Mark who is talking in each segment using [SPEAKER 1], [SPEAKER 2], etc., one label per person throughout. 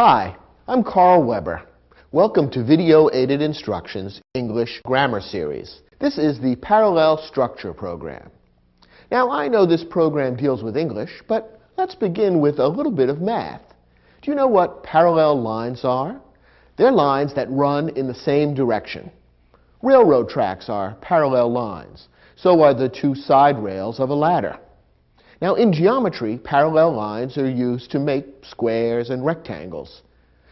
[SPEAKER 1] Hi, I'm Carl Weber. Welcome to Video Aided Instructions English Grammar Series. This is the Parallel Structure program. Now, I know this program deals with English, but let's begin with a little bit of math. Do you know what parallel lines are? They're lines that run in the same direction. Railroad tracks are parallel lines. So are the two side rails of a ladder. Now, in geometry, parallel lines are used to make squares and rectangles.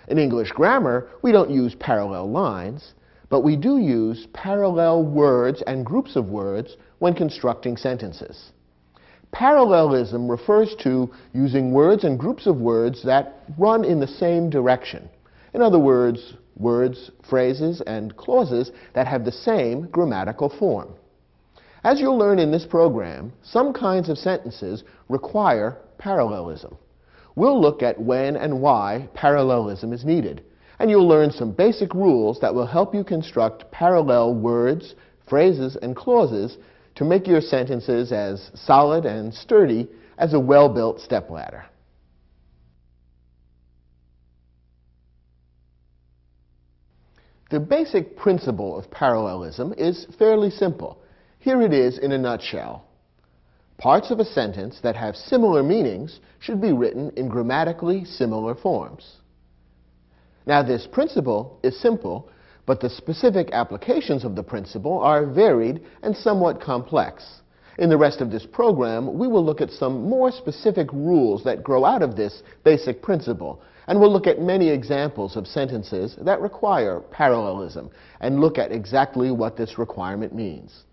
[SPEAKER 1] In English grammar, we don't use parallel lines, but we do use parallel words and groups of words when constructing sentences. Parallelism refers to using words and groups of words that run in the same direction. In other words, words, phrases, and clauses that have the same grammatical form. As you'll learn in this program, some kinds of sentences require parallelism. We'll look at when and why parallelism is needed, and you'll learn some basic rules that will help you construct parallel words, phrases, and clauses to make your sentences as solid and sturdy as a well-built stepladder. The basic principle of parallelism is fairly simple. Here it is in a nutshell. Parts of a sentence that have similar meanings should be written in grammatically similar forms. Now, this principle is simple, but the specific applications of the principle are varied and somewhat complex. In the rest of this program, we will look at some more specific rules that grow out of this basic principle, and we'll look at many examples of sentences that require parallelism and look at exactly what this requirement means.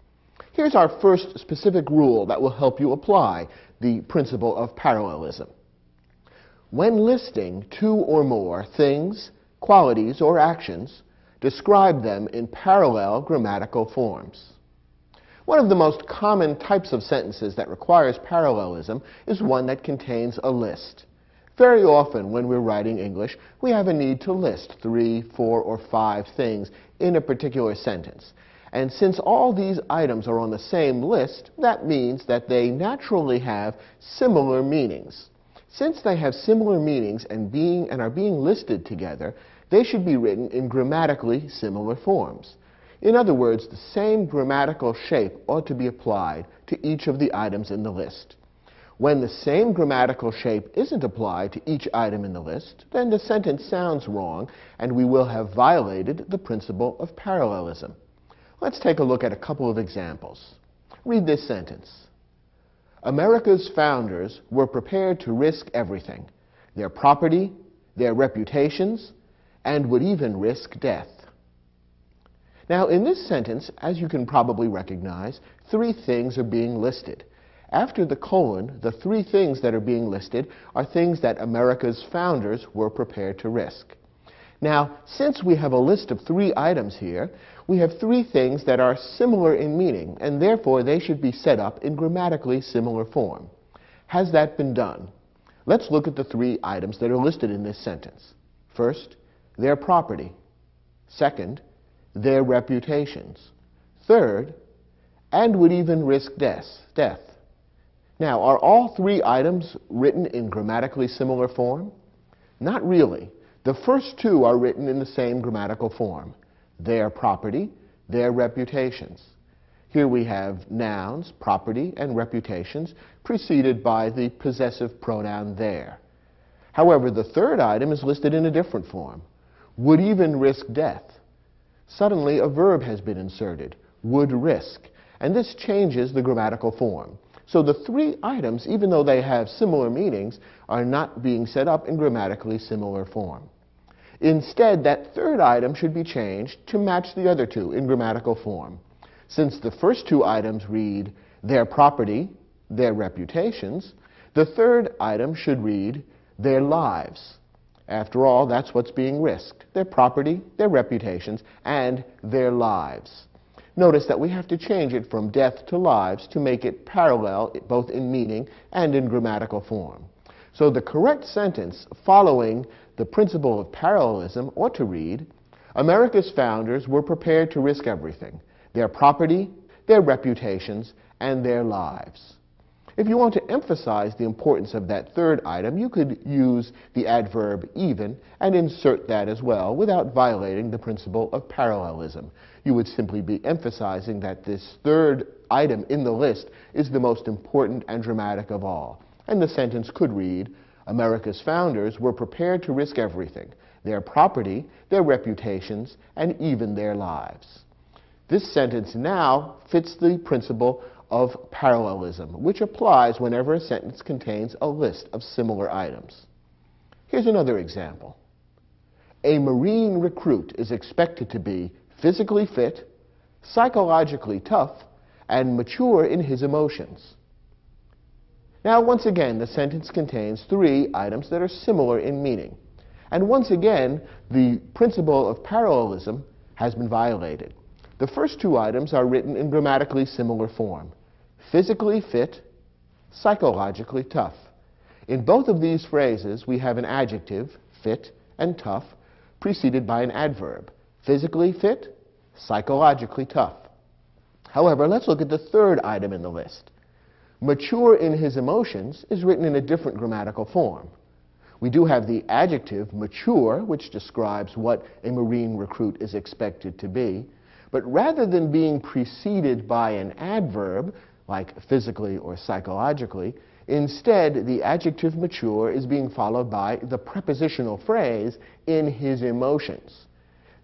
[SPEAKER 1] Here's our first specific rule that will help you apply the principle of parallelism. When listing two or more things, qualities, or actions, describe them in parallel grammatical forms. One of the most common types of sentences that requires parallelism is one that contains a list. Very often when we're writing English, we have a need to list 3, 4, or 5 things in a particular sentence. And since all these items are on the same list, that means that they naturally have similar meanings. Since they have similar meanings and are being listed together, they should be written in grammatically similar forms. In other words, the same grammatical shape ought to be applied to each of the items in the list. When the same grammatical shape isn't applied to each item in the list, then the sentence sounds wrong, and we will have violated the principle of parallelism. Let's take a look at a couple of examples. Read this sentence. America's founders were prepared to risk everything, their property, their reputations, and would even risk death. Now, in this sentence, as you can probably recognize, 3 things are being listed. After the colon, the 3 things that are being listed are things that America's founders were prepared to risk. Now, since we have a list of 3 items here, we have 3 things that are similar in meaning, and therefore they should be set up in grammatically similar form. Has that been done? Let's look at the 3 items that are listed in this sentence. First, their property. Second, their reputations. Third, and would even risk death. Now, are all 3 items written in grammatically similar form? Not really. The first 2 are written in the same grammatical form. Their property, their reputations. Here we have nouns, property, and reputations preceded by the possessive pronoun their. However, the third item is listed in a different form. Would even risk death. Suddenly, a verb has been inserted, would risk, and this changes the grammatical form. So the 3 items, even though they have similar meanings, are not being set up in grammatically similar form. Instead, that third item should be changed to match the other 2 in grammatical form. Since the first 2 items read their property, their reputations, the third item should read their lives. After all, that's what's being risked: their property, their reputations, and their lives. Notice that we have to change it from death to lives to make it parallel both in meaning and in grammatical form. So the correct sentence following the principle of parallelism ought to read, America's founders were prepared to risk everything: their property, their reputations, and their lives. If you want to emphasize the importance of that third item, you could use the adverb even and insert that as well without violating the principle of parallelism. You would simply be emphasizing that this third item in the list is the most important and dramatic of all. And the sentence could read, America's founders were prepared to risk everything, their property, their reputations, and even their lives. This sentence now fits the principle of parallelism, which applies whenever a sentence contains a list of similar items. Here's another example. A Marine recruit is expected to be physically fit, psychologically tough, and mature in his emotions. Now, once again, the sentence contains three items that are similar in meaning. And once again, the principle of parallelism has been violated. The first two items are written in grammatically similar form. Physically fit, psychologically tough. In both of these phrases, we have an adjective, fit and tough, preceded by an adverb, physically fit, psychologically tough. However, let's look at the third item in the list. Mature in his emotions is written in a different grammatical form. We do have the adjective mature, which describes what a Marine recruit is expected to be, but rather than being preceded by an adverb, like physically or psychologically, instead the adjective mature is being followed by the prepositional phrase in his emotions.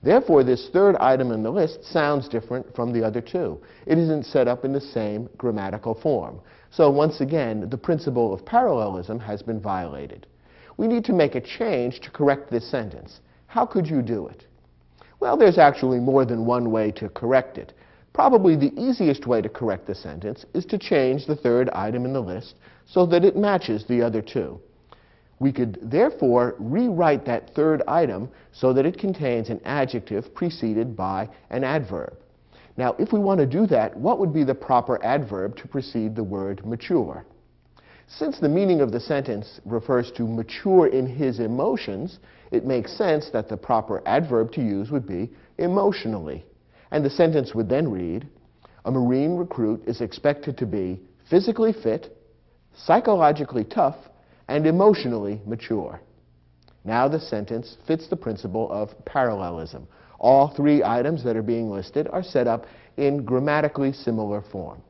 [SPEAKER 1] Therefore, this third item in the list sounds different from the other two. It isn't set up in the same grammatical form. So once again, the principle of parallelism has been violated. We need to make a change to correct this sentence. How could you do it? Well, there's actually more than one way to correct it. Probably the easiest way to correct the sentence is to change the third item in the list so that it matches the other two. We could therefore rewrite that third item so that it contains an adjective preceded by an adverb. Now, if we want to do that, what would be the proper adverb to precede the word mature? Since the meaning of the sentence refers to mature in his emotions, it makes sense that the proper adverb to use would be emotionally. And the sentence would then read, a Marine recruit is expected to be physically fit, psychologically tough, and emotionally mature. Now the sentence fits the principle of parallelism. All three items that are being listed are set up in grammatically similar form.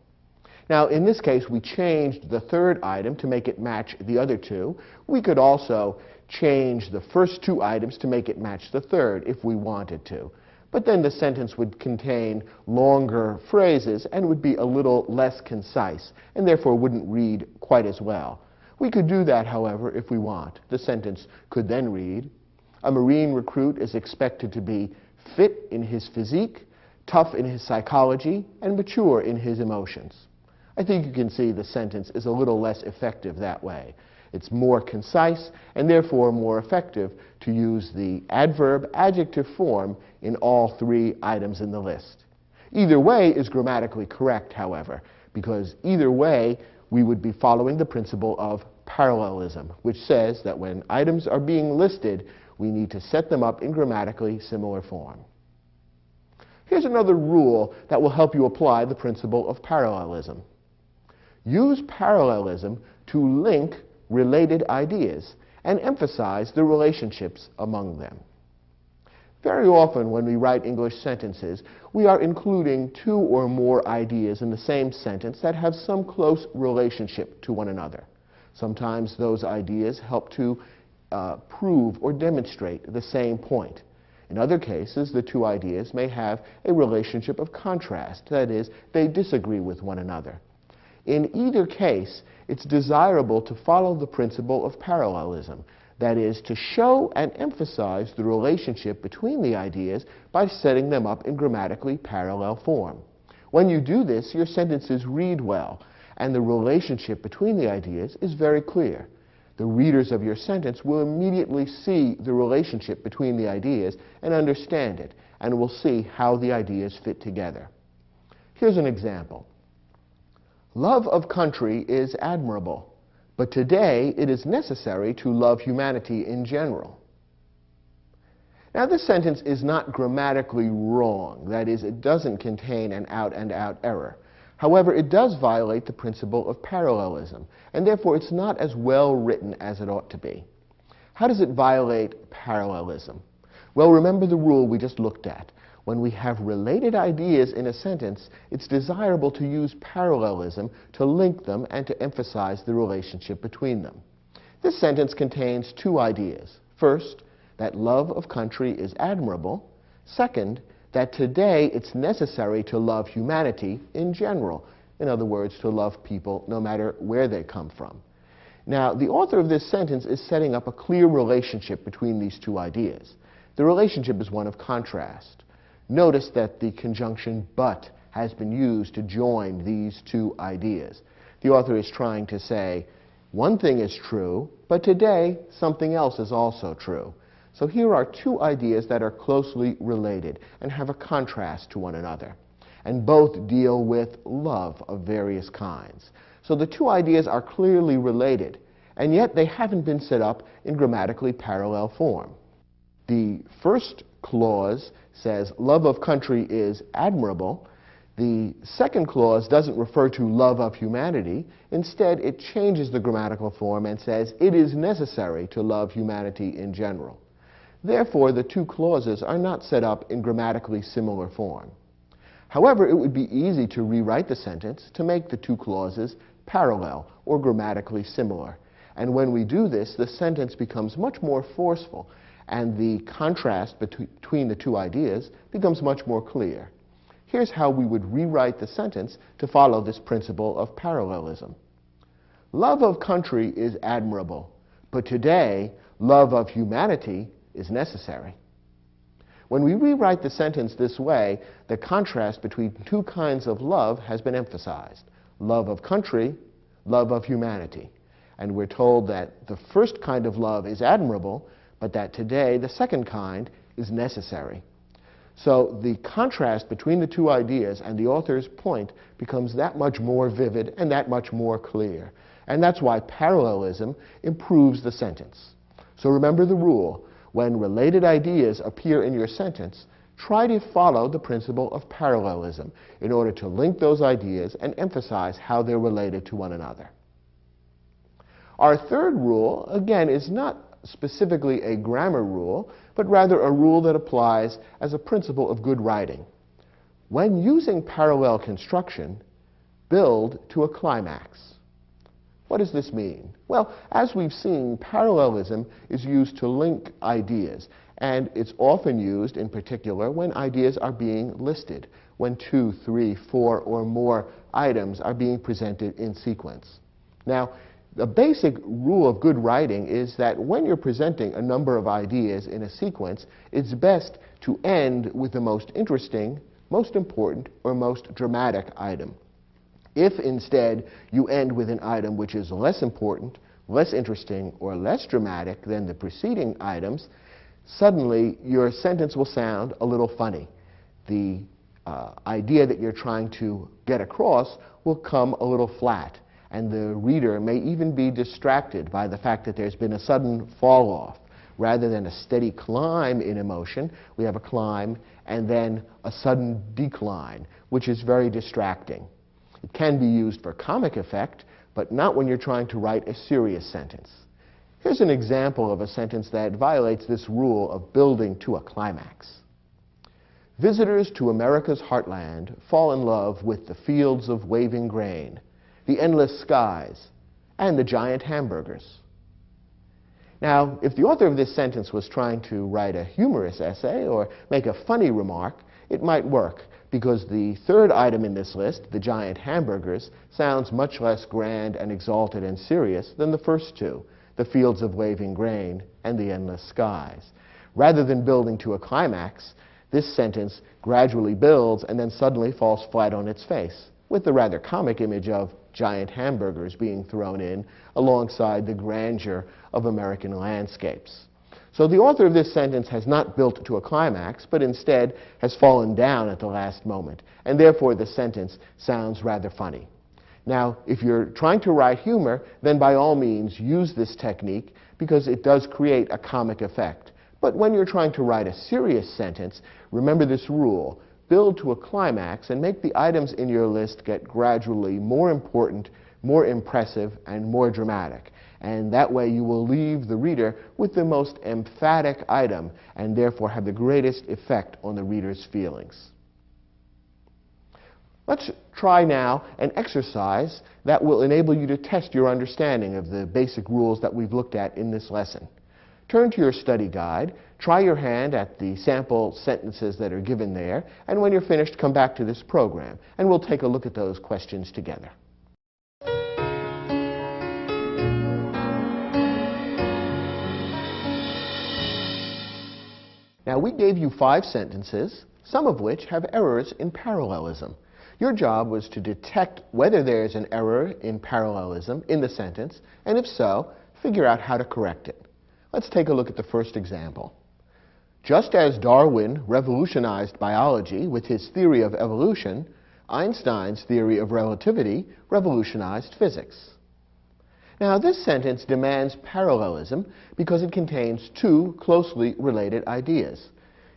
[SPEAKER 1] Now, in this case, we changed the third item to make it match the other two. We could also change the first two items to make it match the third if we wanted to. But then the sentence would contain longer phrases and would be a little less concise, and therefore wouldn't read quite as well. We could do that, however, if we want. The sentence could then read, a Marine recruit is expected to be fit in his physique, tough in his psychology, and mature in his emotions. I think you can see the sentence is a little less effective that way. It's more concise and therefore more effective to use the adverb-adjective form in all three items in the list. Either way is grammatically correct, however, because either way we would be following the principle of parallelism, which says that when items are being listed, we need to set them up in grammatically similar form. Here's another rule that will help you apply the principle of parallelism. Use parallelism to link related ideas and emphasize the relationships among them. Very often when we write English sentences, we are including two or more ideas in the same sentence that have some close relationship to one another. Sometimes those ideas help to prove or demonstrate the same point. In other cases, the two ideas may have a relationship of contrast, that is, they disagree with one another. In either case, it's desirable to follow the principle of parallelism, that is, to show and emphasize the relationship between the ideas by setting them up in grammatically parallel form. When you do this, your sentences read well, and the relationship between the ideas is very clear. The readers of your sentence will immediately see the relationship between the ideas and understand it, and will see how the ideas fit together. Here's an example. Love of country is admirable, but today it is necessary to love humanity in general. Now, this sentence is not grammatically wrong. That is, it doesn't contain an out-and-out error. However, it does violate the principle of parallelism, and therefore it's not as well written as it ought to be. How does it violate parallelism? Well, remember the rule we just looked at. When we have related ideas in a sentence, it's desirable to use parallelism to link them and to emphasize the relationship between them. This sentence contains two ideas. First, that love of country is admirable. Second, that today it's necessary to love humanity in general. In other words, to love people no matter where they come from. Now, the author of this sentence is setting up a clear relationship between these two ideas. The relationship is one of contrast. Notice that the conjunction but has been used to join these two ideas. The author is trying to say, one thing is true, but today something else is also true. So here are two ideas that are closely related and have a contrast to one another. And both deal with love of various kinds. So the two ideas are clearly related, and yet they haven't been set up in grammatically parallel form. The first clause says love of country is admirable. The second clause doesn't refer to love of humanity. Instead, it changes the grammatical form and says it is necessary to love humanity in general. Therefore, the two clauses are not set up in grammatically similar form. However, it would be easy to rewrite the sentence to make the two clauses parallel or grammatically similar. And when we do this, the sentence becomes much more forceful, and the contrast between the two ideas becomes much more clear. Here's how we would rewrite the sentence to follow this principle of parallelism. Love of country is admirable, but today, love of humanity is necessary. When we rewrite the sentence this way, the contrast between two kinds of love has been emphasized. Love of country, love of humanity. And we're told that the first kind of love is admirable, but that today the second kind is necessary. So the contrast between the two ideas and the author's point becomes that much more vivid and that much more clear. And that's why parallelism improves the sentence. So remember the rule. When related ideas appear in your sentence, try to follow the principle of parallelism in order to link those ideas and emphasize how they're related to one another. Our third rule, again, is not specifically a grammar rule, but rather a rule that applies as a principle of good writing. When using parallel construction, build to a climax. What does this mean? Well, as we've seen, parallelism is used to link ideas, and it's often used in particular when ideas are being listed, when 2, 3, 4, or more items are being presented in sequence. Now, the basic rule of good writing is that when you're presenting a number of ideas in a sequence, it's best to end with the most interesting, most important, or most dramatic item. If instead you end with an item which is less important, less interesting, or less dramatic than the preceding items, suddenly your sentence will sound a little funny. The idea that you're trying to get across will come a little flat, and the reader may even be distracted by the fact that there's been a sudden fall off. Rather than a steady climb in emotion, we have a climb and then a sudden decline, which is very distracting. It can be used for comic effect, but not when you're trying to write a serious sentence. Here's an example of a sentence that violates this rule of building to a climax. Visitors to America's heartland fall in love with the fields of waving grain, the endless skies, and the giant hamburgers. Now, if the author of this sentence was trying to write a humorous essay or make a funny remark, it might work, because the third item in this list, the giant hamburgers, sounds much less grand and exalted and serious than the first two, the fields of waving grain and the endless skies. Rather than building to a climax, this sentence gradually builds and then suddenly falls flat on its face, with the rather comic image of giant hamburgers being thrown in alongside the grandeur of American landscapes. So the author of this sentence has not built to a climax, but instead has fallen down at the last moment, and therefore the sentence sounds rather funny. Now, if you're trying to write humor, then by all means use this technique, because it does create a comic effect. But when you're trying to write a serious sentence, remember this rule. build to a climax and make the items in your list get gradually more important, more impressive, and more dramatic. And that way you will leave the reader with the most emphatic item and therefore have the greatest effect on the reader's feelings. Let's try now an exercise that will enable you to test your understanding of the basic rules that we've looked at in this lesson. Turn to your study guide, try your hand at the sample sentences that are given there, and when you're finished, come back to this program, and we'll take a look at those questions together. Now, we gave you 5 sentences, some of which have errors in parallelism. Your job was to detect whether there is an error in parallelism in the sentence, and if so, figure out how to correct it. Let's take a look at the first example. Just as Darwin revolutionized biology with his theory of evolution, Einstein's theory of relativity revolutionized physics. Now, this sentence demands parallelism because it contains 2 closely related ideas.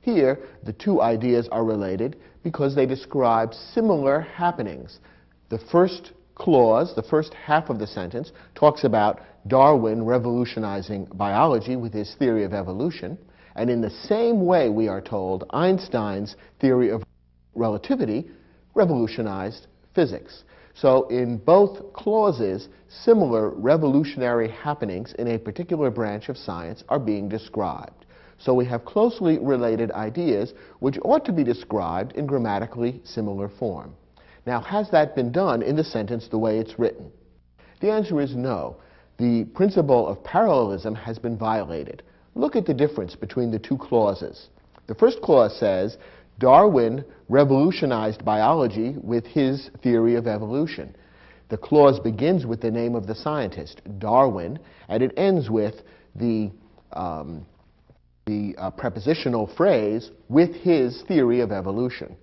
[SPEAKER 1] Here, the 2 ideas are related because they describe similar happenings. The first clause, the first half of the sentence, talks about Darwin revolutionizing biology with his theory of evolution, and in the same way, we are told, Einstein's theory of relativity revolutionized physics. So in both clauses, similar revolutionary happenings in a particular branch of science are being described. So we have closely related ideas which ought to be described in grammatically similar form. Now, has that been done in the sentence the way it's written? The answer is no. The principle of parallelism has been violated. Look at the difference between the 2 clauses. The first clause says, Darwin revolutionized biology with his theory of evolution. The clause begins with the name of the scientist, Darwin, and it ends with the prepositional phrase, with his theory of evolution.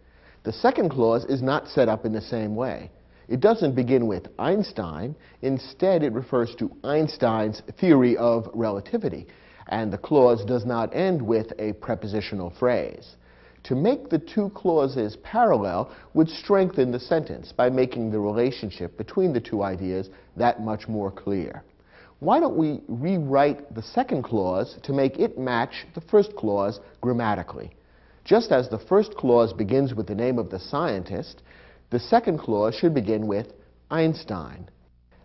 [SPEAKER 1] The second clause is not set up in the same way. It doesn't begin with Einstein. Instead, it refers to Einstein's theory of relativity, and the clause does not end with a prepositional phrase. To make the 2 clauses parallel would strengthen the sentence by making the relationship between the 2 ideas that much more clear. Why don't we rewrite the second clause to make it match the first clause grammatically? Just as the first clause begins with the name of the scientist, the second clause should begin with Einstein.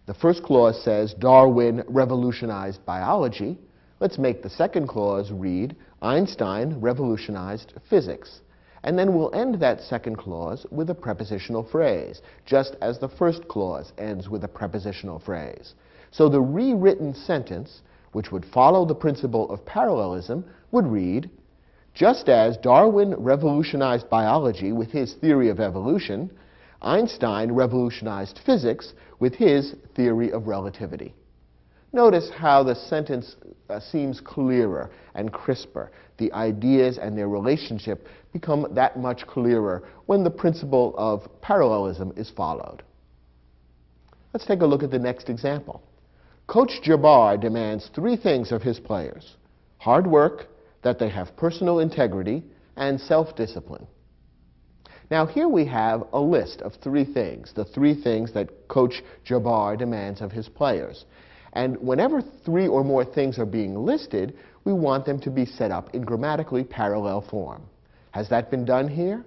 [SPEAKER 1] The first clause says Darwin revolutionized biology. Let's make the second clause read Einstein revolutionized physics. And then we'll end that second clause with a prepositional phrase, just as the first clause ends with a prepositional phrase. So the rewritten sentence, which would follow the principle of parallelism, would read, just as Darwin revolutionized biology with his theory of evolution, Einstein revolutionized physics with his theory of relativity. Notice how the sentence seems clearer and crisper. The ideas and their relationship become that much clearer when the principle of parallelism is followed. Let's take a look at the next example. Coach Jabbar demands 3 things of his players: hard work, that they have personal integrity, and self-discipline. Now, here we have a list of 3 things, the 3 things that Coach Jabbar demands of his players. And whenever 3 or more things are being listed, we want them to be set up in grammatically parallel form. Has that been done here?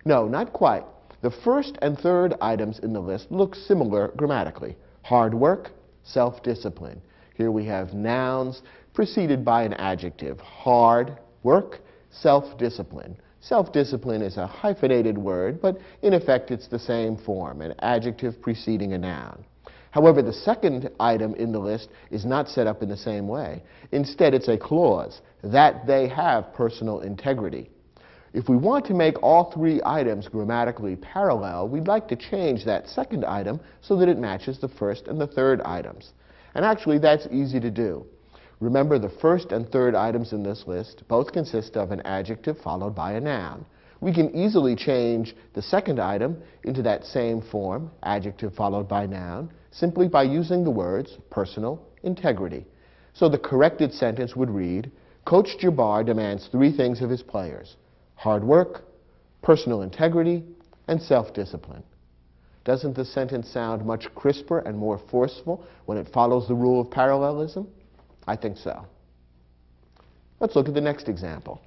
[SPEAKER 1] No, not quite. The first and third items in the list look similar grammatically: hard work, self-discipline. Here we have nouns preceded by an adjective: hard work, self-discipline. Self-discipline is a hyphenated word, but in effect it's the same form, an adjective preceding a noun. However, the second item in the list is not set up in the same way. Instead, it's a clause, that they have personal integrity. If we want to make all 3 items grammatically parallel, we'd like to change that second item so that it matches the first and the third items. And actually, that's easy to do. Remember, the first and third items in this list both consist of an adjective followed by a noun. We can easily change the second item into that same form, adjective followed by noun, simply by using the words personal integrity. So the corrected sentence would read, Coach Jabbar demands 3 things of his players: hard work, personal integrity, and self-discipline. Doesn't the sentence sound much crisper and more forceful when it follows the rule of parallelism? I think so. Let's look at the next example.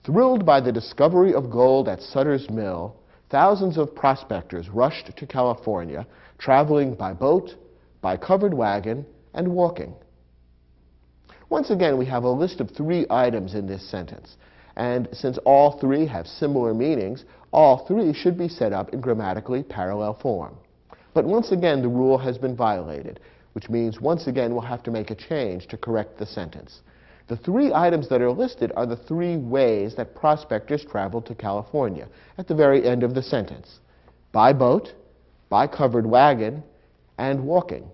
[SPEAKER 1] Thrilled by the discovery of gold at Sutter's Mill, thousands of prospectors rushed to California, traveling by boat, by covered wagon, and walking. Once again, we have a list of 3 items in this sentence. And since all 3 have similar meanings, all 3 should be set up in grammatically parallel form. But once again, the rule has been violated, which means once again we'll have to make a change to correct the sentence. The 3 items that are listed are the 3 ways that prospectors traveled to California at the very end of the sentence: by boat, by covered wagon, and walking.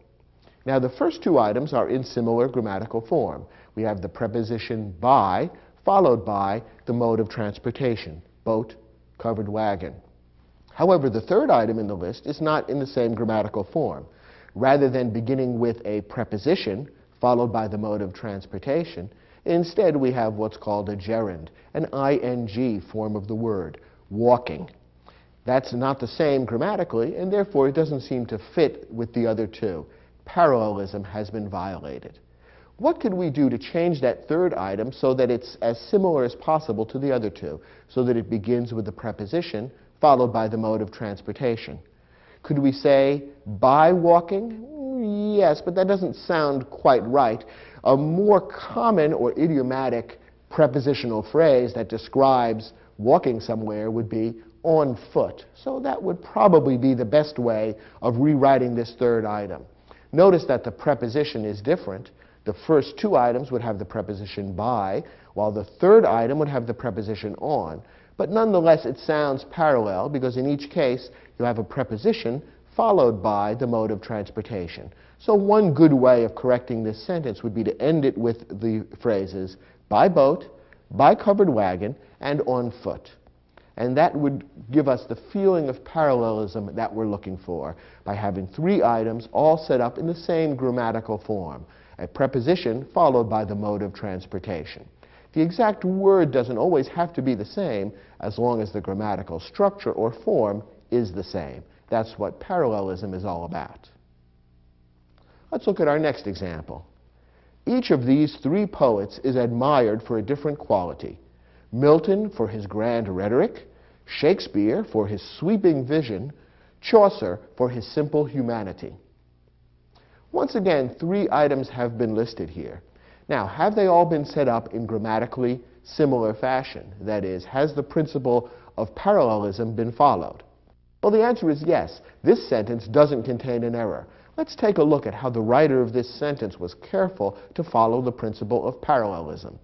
[SPEAKER 1] Now, the first 2 items are in similar grammatical form. We have the preposition by, followed by the mode of transportation: boat, covered wagon. However, the 3rd item in the list is not in the same grammatical form. Rather than beginning with a preposition, followed by the mode of transportation, instead we have what's called a gerund, an ing form of the word, walking. That's not the same grammatically, and therefore it doesn't seem to fit with the other 2. Parallelism has been violated. What could we do to change that 3rd item so that it's as similar as possible to the other 2, so that it begins with the preposition followed by the mode of transportation? Could we say by walking? Yes, but that doesn't sound quite right. A more common or idiomatic prepositional phrase that describes walking somewhere would be on foot. So that would probably be the best way of rewriting this 3rd item. Notice that the preposition is different. The first 2 items would have the preposition by, while the 3rd item would have the preposition on. But nonetheless, it sounds parallel because in each case you have a preposition followed by the mode of transportation. So one good way of correcting this sentence would be to end it with the phrases by boat, by covered wagon, and on foot. And that would give us the feeling of parallelism that we're looking for by having 3 items all set up in the same grammatical form: a preposition followed by the mode of transportation. The exact word doesn't always have to be the same as long as the grammatical structure or form is the same. That's what parallelism is all about. Let's look at our next example. Each of these 3 poets is admired for a different quality: Milton for his grand rhetoric, Shakespeare for his sweeping vision, Chaucer for his simple humanity. Once again, 3 items have been listed here. Now, have they all been set up in grammatically similar fashion? That is, has the principle of parallelism been followed? Well, the answer is yes. This sentence doesn't contain an error. Let's take a look at how the writer of this sentence was careful to follow the principle of parallelism.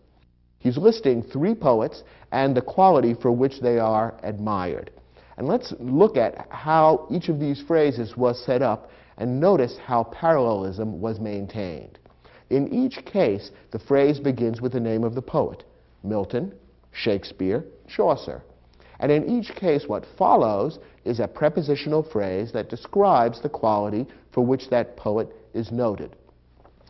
[SPEAKER 1] He's listing 3 poets and the quality for which they are admired. And let's look at how each of these phrases was set up and notice how parallelism was maintained. In each case, the phrase begins with the name of the poet: Milton, Shakespeare, Chaucer. And in each case, what follows is a prepositional phrase that describes the quality for which that poet is noted.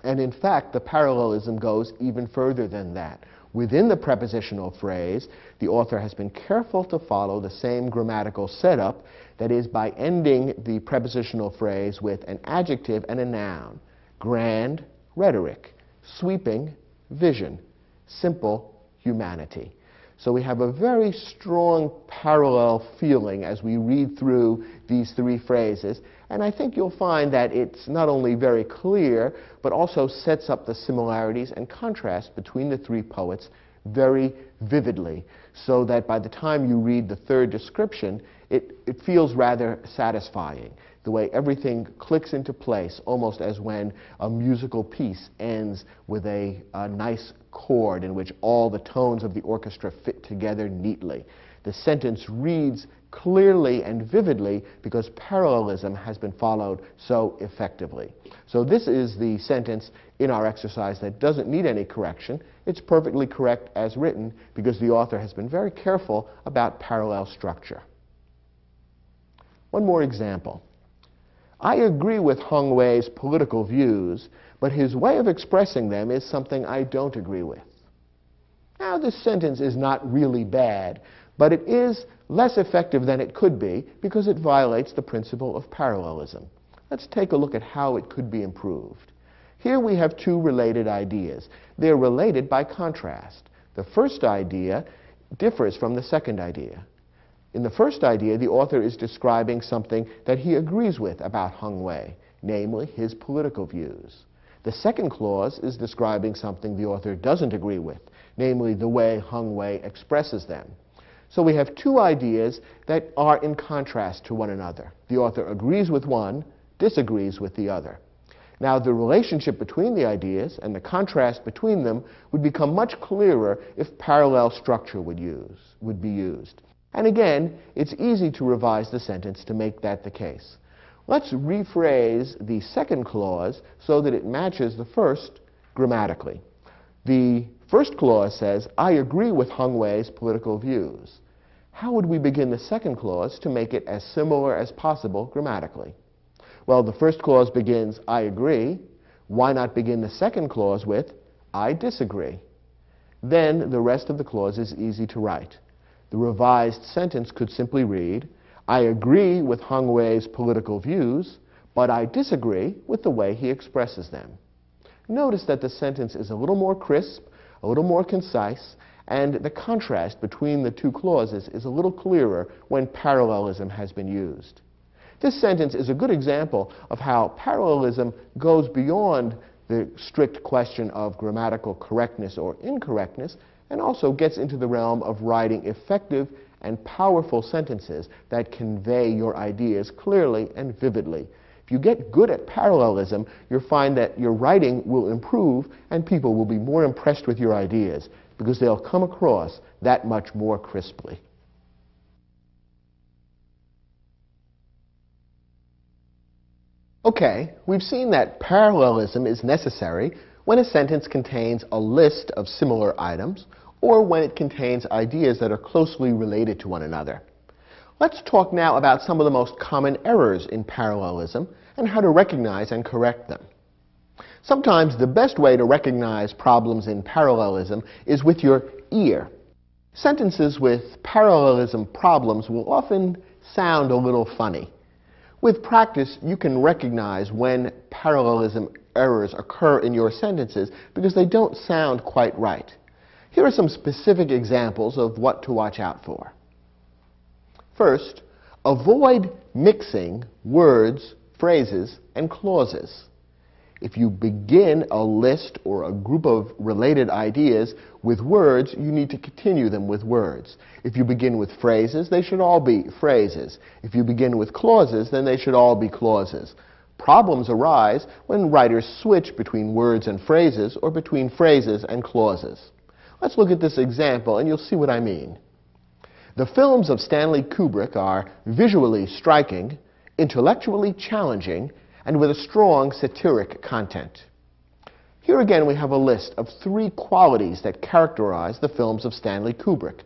[SPEAKER 1] And in fact, the parallelism goes even further than that. Within the prepositional phrase, the author has been careful to follow the same grammatical setup, that is, by ending the prepositional phrase with an adjective and a noun: grand rhetoric, sweeping vision, simple humanity. So we have a very strong parallel feeling as we read through these 3 phrases, and I think you'll find that it's not only very clear, but also sets up the similarities and contrasts between the 3 poets very vividly, so that by the time you read the 3rd description, it feels rather satisfying, the way everything clicks into place, almost as when a musical piece ends with a nice chord in which all the tones of the orchestra fit together neatly. The sentence reads clearly and vividly because parallelism has been followed so effectively. So this is the sentence in our exercise that doesn't need any correction. It's perfectly correct as written because the author has been very careful about parallel structure. One more example. I agree with Hung Wei's political views, but his way of expressing them is something I don't agree with. Now, this sentence is not really bad, but it is less effective than it could be because it violates the principle of parallelism. Let's take a look at how it could be improved. Here we have two related ideas. They're related by contrast. The first idea differs from the second idea. In the first idea, the author is describing something that he agrees with about Hung Wei, namely his political views. The second clause is describing something the author doesn't agree with, namely the way Hung Wei expresses them. So we have two ideas that are in contrast to one another. The author agrees with one, disagrees with the other. Now, the relationship between the ideas and the contrast between them would become much clearer if parallel structure would be used. And again, it's easy to revise the sentence to make that the case. Let's rephrase the second clause so that it matches the first grammatically. The first clause says, I agree with Hung Wei's political views. How would we begin the second clause to make it as similar as possible grammatically? Well, the first clause begins, I agree. Why not begin the second clause with, I disagree? Then the rest of the clause is easy to write. The revised sentence could simply read, I agree with Hung Wei's political views, but I disagree with the way he expresses them. Notice that the sentence is a little more crisp, a little more concise, and the contrast between the two clauses is a little clearer when parallelism has been used. This sentence is a good example of how parallelism goes beyond the strict question of grammatical correctness or incorrectness and also gets into the realm of writing effective and powerful sentences that convey your ideas clearly and vividly. If you get good at parallelism, you'll find that your writing will improve and people will be more impressed with your ideas because they'll come across that much more crisply. Okay, we've seen that parallelism is necessary when a sentence contains a list of similar items or when it contains ideas that are closely related to one another. Let's talk now about some of the most common errors in parallelism and how to recognize and correct them. Sometimes the best way to recognize problems in parallelism is with your ear. Sentences with parallelism problems will often sound a little funny. With practice, you can recognize when parallelism errors occur in your sentences because they don't sound quite right. Here are some specific examples of what to watch out for. First, avoid mixing words, phrases, and clauses. If you begin a list or a group of related ideas with words, you need to continue them with words. If you begin with phrases, they should all be phrases. If you begin with clauses, then they should all be clauses. Problems arise when writers switch between words and phrases or between phrases and clauses. Let's look at this example and you'll see what I mean. The films of Stanley Kubrick are visually striking, intellectually challenging, and with a strong satiric content. Here again we have a list of 3 qualities that characterize the films of Stanley Kubrick: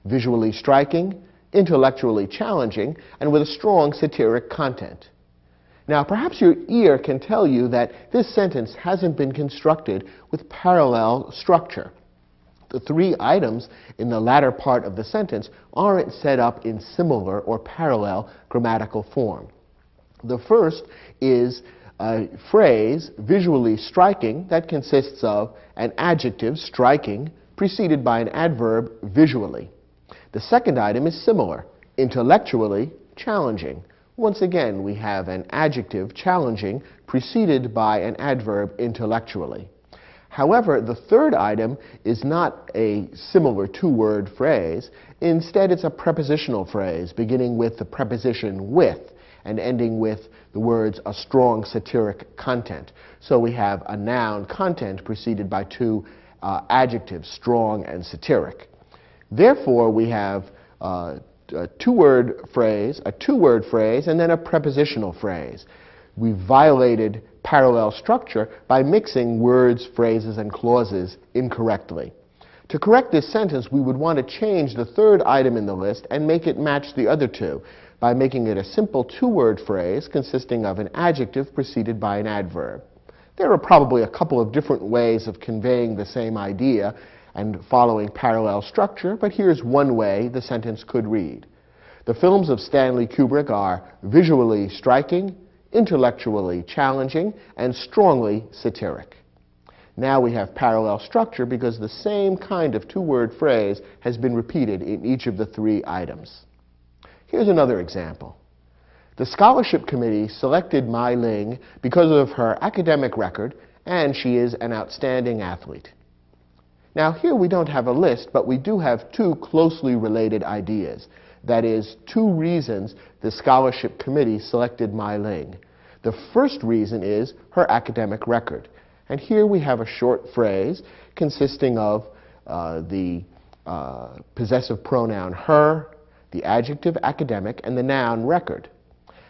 [SPEAKER 1] visually striking, intellectually challenging, and with a strong satiric content. Now perhaps your ear can tell you that this sentence hasn't been constructed with parallel structure. The 3 items in the latter part of the sentence aren't set up in similar or parallel grammatical form. The first is a phrase, visually striking, that consists of an adjective, striking, preceded by an adverb, visually. The second item is similar, intellectually challenging. Once again, we have an adjective, challenging, preceded by an adverb, intellectually. However, the third item is not a similar 2-word phrase. Instead, it's a prepositional phrase beginning with the preposition with and ending with the words a strong satiric content. So we have a noun, content, preceded by 2 adjectives, strong and satiric. Therefore, we have a 2-word phrase, and then a prepositional phrase. We violated parallel structure by mixing words, phrases, and clauses incorrectly. To correct this sentence, we would want to change the third item in the list and make it match the other 2 by making it a simple 2-word phrase consisting of an adjective preceded by an adverb. There are probably a couple of different ways of conveying the same idea, and following parallel structure, but here's one way the sentence could read. The films of Stanley Kubrick are visually striking, intellectually challenging, and strongly satiric. Now we have parallel structure because the same kind of two-word phrase has been repeated in each of the three items. Here's another example. The scholarship committee selected Mai Ling because of her academic record, and she is an outstanding athlete. Now here we don't have a list, but we do have two closely related ideas. That is, two reasons the scholarship committee selected Mai Ling. The first reason is her academic record. And here we have a short phrase consisting of the possessive pronoun her, the adjective academic, and the noun record.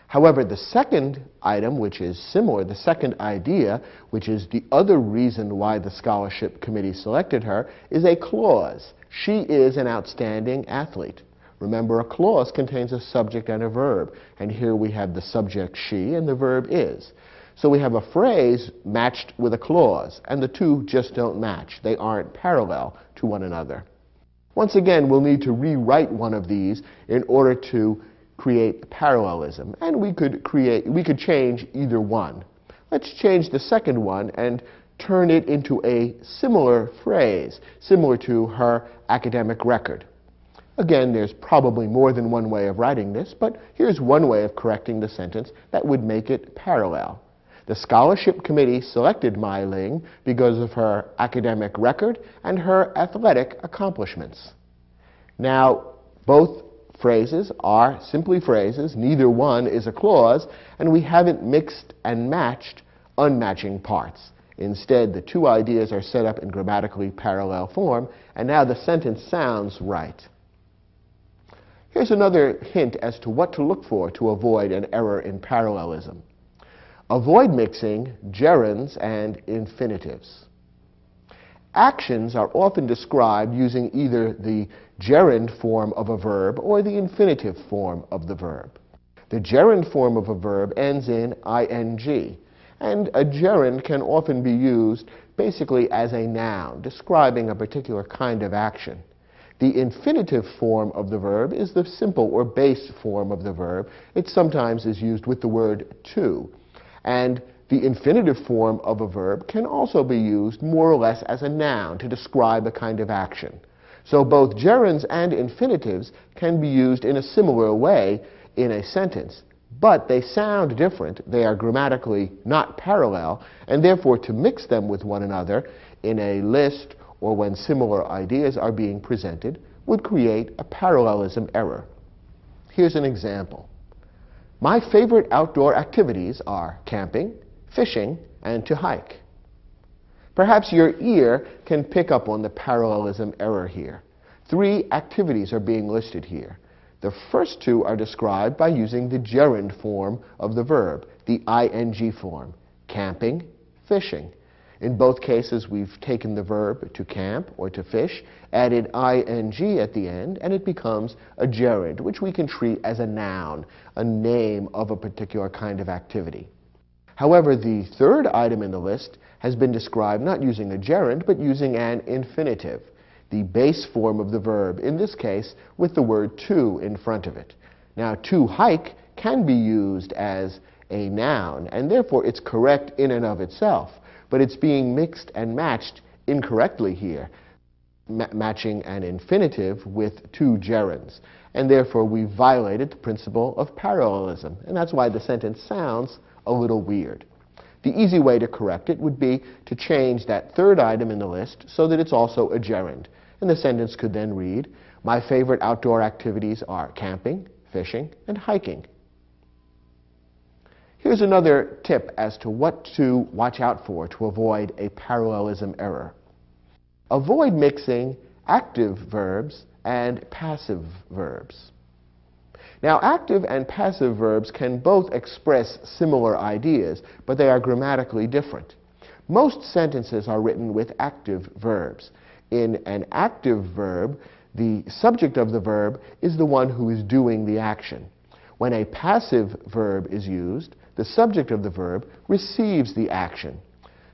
[SPEAKER 1] However, the second item, which is similar, the second idea, which is the other reason why the scholarship committee selected her, is a clause. She is an outstanding athlete. Remember, a clause contains a subject and a verb, and here we have the subject she and the verb is. So we have a phrase matched with a clause, and the two just don't match. They aren't parallel to one another. Once again, we'll need to rewrite one of these in order to create parallelism, and we could change either one. Let's change the second one and turn it into a similar phrase, similar to her academic record. Again, there's probably more than one way of writing this, but here's one way of correcting the sentence that would make it parallel. The scholarship committee selected Mai Ling because of her academic record and her athletic accomplishments. Now, both phrases are simply phrases. Neither one is a clause, and we haven't mixed and matched unmatching parts. Instead, the two ideas are set up in grammatically parallel form, and now the sentence sounds right. Here's another hint as to what to look for to avoid an error in parallelism. Avoid mixing gerunds and infinitives. Actions are often described using either the gerund form of a verb or the infinitive form of the verb. The gerund form of a verb ends in ing, and a gerund can often be used basically as a noun, describing a particular kind of action. The infinitive form of the verb is the simple or base form of the verb. It sometimes is used with the word to. And the infinitive form of a verb can also be used more or less as a noun to describe a kind of action. So both gerunds and infinitives can be used in a similar way in a sentence, but they sound different. They are grammatically not parallel, and therefore to mix them with one another in a list or when similar ideas are being presented would create a parallelism error. Here's an example. My favorite outdoor activities are camping, fishing, and to hike. Perhaps your ear can pick up on the parallelism error here. Three activities are being listed here. The first two are described by using the gerund form of the verb, the ing form, camping, fishing. In both cases, we've taken the verb to camp or to fish, added ing at the end, and it becomes a gerund, which we can treat as a noun, a name of a particular kind of activity. However, the third item in the list has been described not using a gerund, but using an infinitive, the base form of the verb, in this case with the word to in front of it. Now, to hike can be used as a noun, and therefore it's correct in and of itself. But it's being mixed and matched incorrectly here, matching an infinitive with two gerunds. And therefore, we violated the principle of parallelism. And that's why the sentence sounds a little weird. The easy way to correct it would be to change that third item in the list so that it's also a gerund. And the sentence could then read, my favorite outdoor activities are camping, fishing, and hiking. Here's another tip as to what to watch out for to avoid a parallelism error. Avoid mixing active verbs and passive verbs. Now, active and passive verbs can both express similar ideas, but they are grammatically different. Most sentences are written with active verbs. In an active verb, the subject of the verb is the one who is doing the action. When a passive verb is used, the subject of the verb receives the action.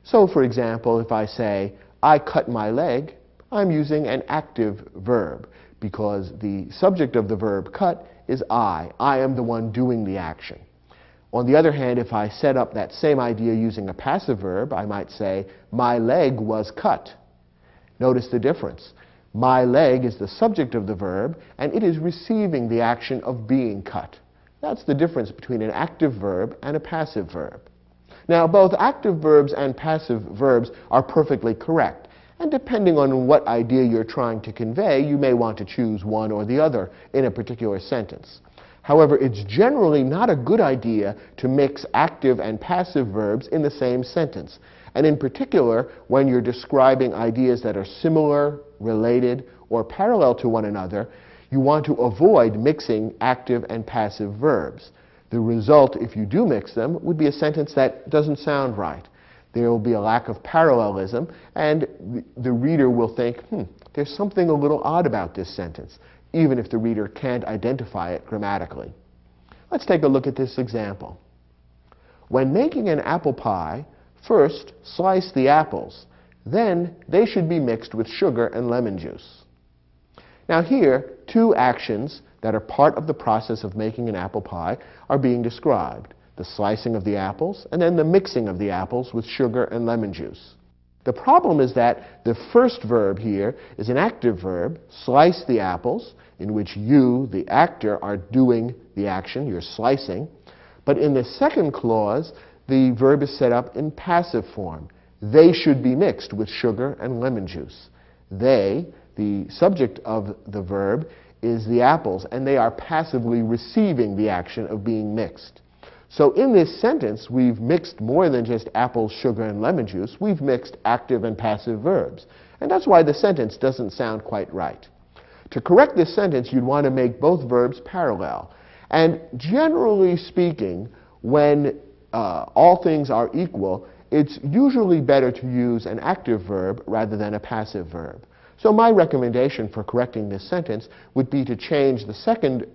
[SPEAKER 1] So, for example, if I say, I cut my leg, I'm using an active verb because the subject of the verb cut is I. I am the one doing the action. On the other hand, if I set up that same idea using a passive verb, I might say, my leg was cut. Notice the difference. My leg is the subject of the verb, and it is receiving the action of being cut. That's the difference between an active verb and a passive verb. Now, both active verbs and passive verbs are perfectly correct, and depending on what idea you're trying to convey, you may want to choose one or the other in a particular sentence. However, it's generally not a good idea to mix active and passive verbs in the same sentence, and in particular, when you're describing ideas that are similar, related, or parallel to one another, you want to avoid mixing active and passive verbs. The result, if you do mix them, would be a sentence that doesn't sound right. There will be a lack of parallelism, and the reader will think, there's something a little odd about this sentence, even if the reader can't identify it grammatically. Let's take a look at this example. When making an apple pie, first slice the apples, then they should be mixed with sugar and lemon juice. Now here, two actions that are part of the process of making an apple pie are being described: the slicing of the apples and then the mixing of the apples with sugar and lemon juice. The problem is that the first verb here is an active verb, slice the apples, in which you, the actor, are doing the action, you're slicing. But in the second clause, the verb is set up in passive form. They should be mixed with sugar and lemon juice. They, the subject of the verb, is the apples, and they are passively receiving the action of being mixed. So in this sentence, we've mixed more than just apples, sugar, and lemon juice. We've mixed active and passive verbs. And that's why the sentence doesn't sound quite right. To correct this sentence, you'd want to make both verbs parallel. And generally speaking, when all things are equal, it's usually better to use an active verb rather than a passive verb. So my recommendation for correcting this sentence would be to change the second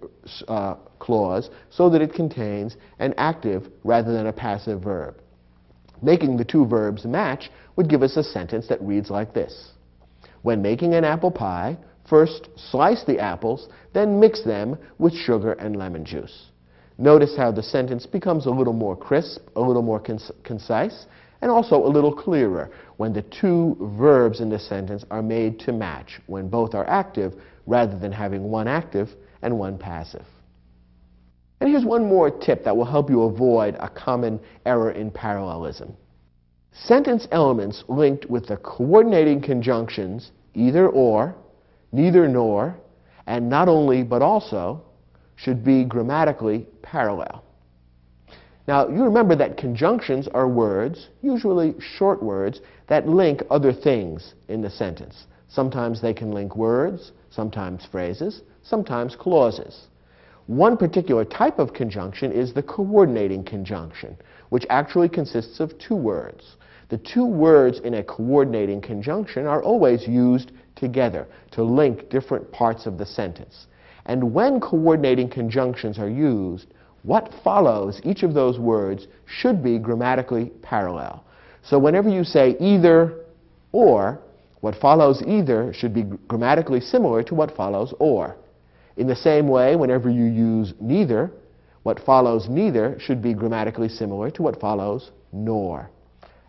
[SPEAKER 1] clause so that it contains an active rather than a passive verb. Making the two verbs match would give us a sentence that reads like this: when making an apple pie, first slice the apples, then mix them with sugar and lemon juice. Notice how the sentence becomes a little more crisp, a little more concise, and also a little clearer when the two verbs in the sentence are made to match, when both are active rather than having one active and one passive. And here's one more tip that will help you avoid a common error in parallelism. Sentence elements linked with the coordinating conjunctions either or, neither nor, and not only but also should be grammatically parallel. Now, you remember that conjunctions are words, usually short words, that link other things in the sentence. Sometimes they can link words, sometimes phrases, sometimes clauses. One particular type of conjunction is the coordinating conjunction, which actually consists of two words. The two words in a coordinating conjunction are always used together to link different parts of the sentence. And when coordinating conjunctions are used, what follows each of those words should be grammatically parallel. So whenever you say either or, what follows either should be grammatically similar to what follows or. In the same way, whenever you use neither, what follows neither should be grammatically similar to what follows nor.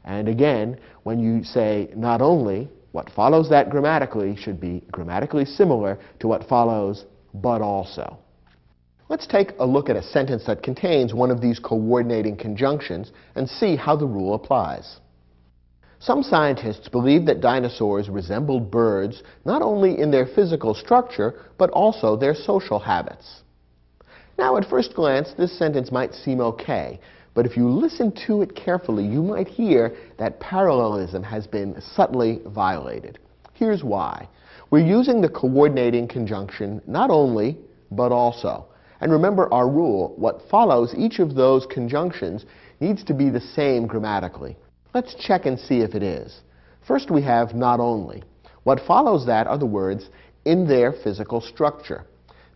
[SPEAKER 1] And again, when you say not only, what follows that grammatically should be grammatically similar to what follows but also. Let's take a look at a sentence that contains one of these coordinating conjunctions and see how the rule applies. Some scientists believe that dinosaurs resembled birds not only in their physical structure, but also their social habits. Now, at first glance, this sentence might seem okay, but if you listen to it carefully, you might hear that parallelism has been subtly violated. Here's why. We're using the coordinating conjunction not only, but also. And remember our rule, what follows each of those conjunctions needs to be the same grammatically. Let's check and see if it is. First we have not only. What follows that are the words in their physical structure.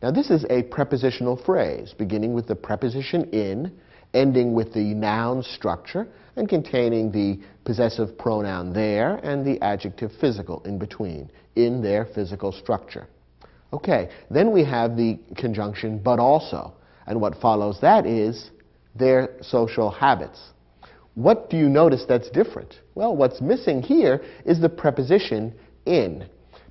[SPEAKER 1] Now this is a prepositional phrase beginning with the preposition in ending with the noun structure and containing the possessive pronoun there and the adjective physical in between, in their physical structure. Okay, then we have the conjunction but also, and what follows that is their social habits. What do you notice that's different? Well, what's missing here is the preposition in.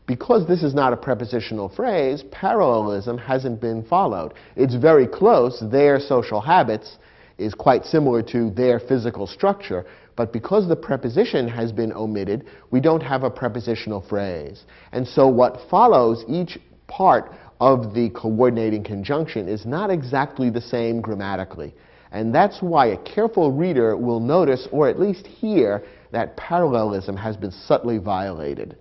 [SPEAKER 1] Because this is not a prepositional phrase, parallelism hasn't been followed. It's very close. Their social habits is quite similar to their physical structure, but because the preposition has been omitted, we don't have a prepositional phrase. And so what follows each part of the coordinating conjunction is not exactly the same grammatically. And that's why a careful reader will notice, or at least hear, that parallelism has been subtly violated.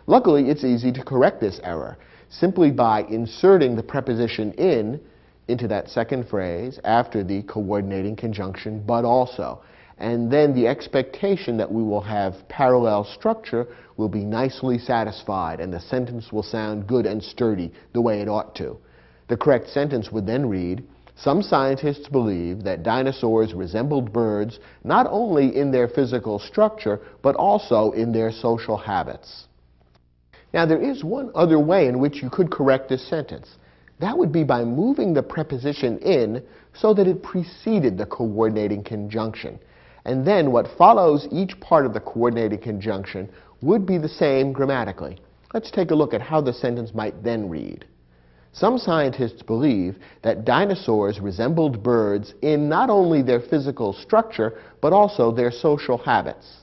[SPEAKER 1] Luckily, it's easy to correct this error simply by inserting the preposition in into that second phrase after the coordinating conjunction but also. And then the expectation that we will have parallel structure will be nicely satisfied and the sentence will sound good and sturdy the way it ought to. The correct sentence would then read, "Some scientists believe that dinosaurs resembled birds not only in their physical structure but also in their social habits." Now, there is one other way in which you could correct this sentence. That would be by moving the preposition in so that it preceded the coordinating conjunction. And then what follows each part of the coordinating conjunction would be the same grammatically. Let's take a look at how the sentence might then read. Some scientists believe that dinosaurs resembled birds in not only their physical structure, but also their social habits.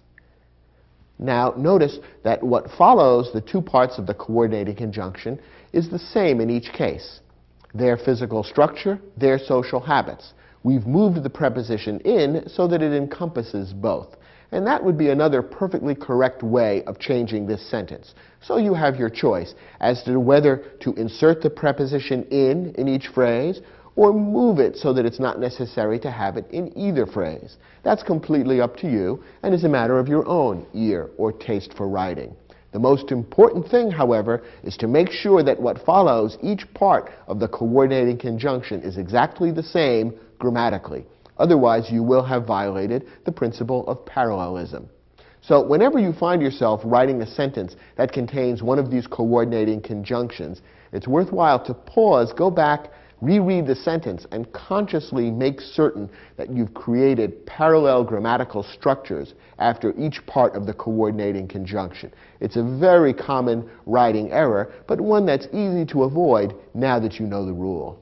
[SPEAKER 1] Now, notice that what follows the two parts of the coordinating conjunction is the same in each case. Their physical structure, their social habits. We've moved the preposition in so that it encompasses both. And that would be another perfectly correct way of changing this sentence. So you have your choice as to whether to insert the preposition in each phrase or move it so that it's not necessary to have it in either phrase. That's completely up to you and is a matter of your own ear or taste for writing. The most important thing, however, is to make sure that what follows each part of the coordinating conjunction is exactly the same grammatically. Otherwise, you will have violated the principle of parallelism. So whenever you find yourself writing a sentence that contains one of these coordinating conjunctions, it's worthwhile to pause, go back, reread the sentence, and consciously make certain that you've created parallel grammatical structures after each part of the coordinating conjunction. It's a very common writing error, but one that's easy to avoid now that you know the rule.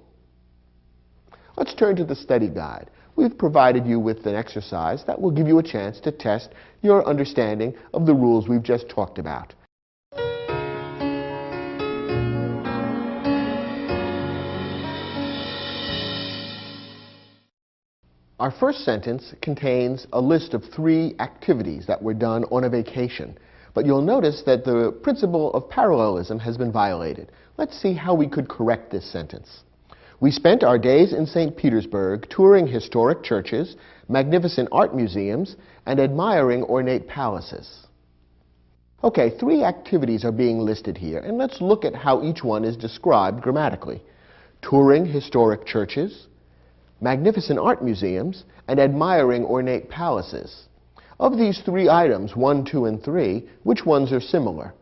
[SPEAKER 1] Let's turn to the study guide. We've provided you with an exercise that will give you a chance to test your understanding of the rules we've just talked about. Our first sentence contains a list of 3 activities that were done on a vacation. But you'll notice that the principle of parallelism has been violated. Let's see how we could correct this sentence. We spent our days in St. Petersburg touring historic churches, magnificent art museums, and admiring ornate palaces. Okay, 3 activities are being listed here, and let's look at how each one is described grammatically. Touring historic churches, magnificent art museums, and admiring ornate palaces. Of these 3 items, 1, 2, and 3, which ones are similar?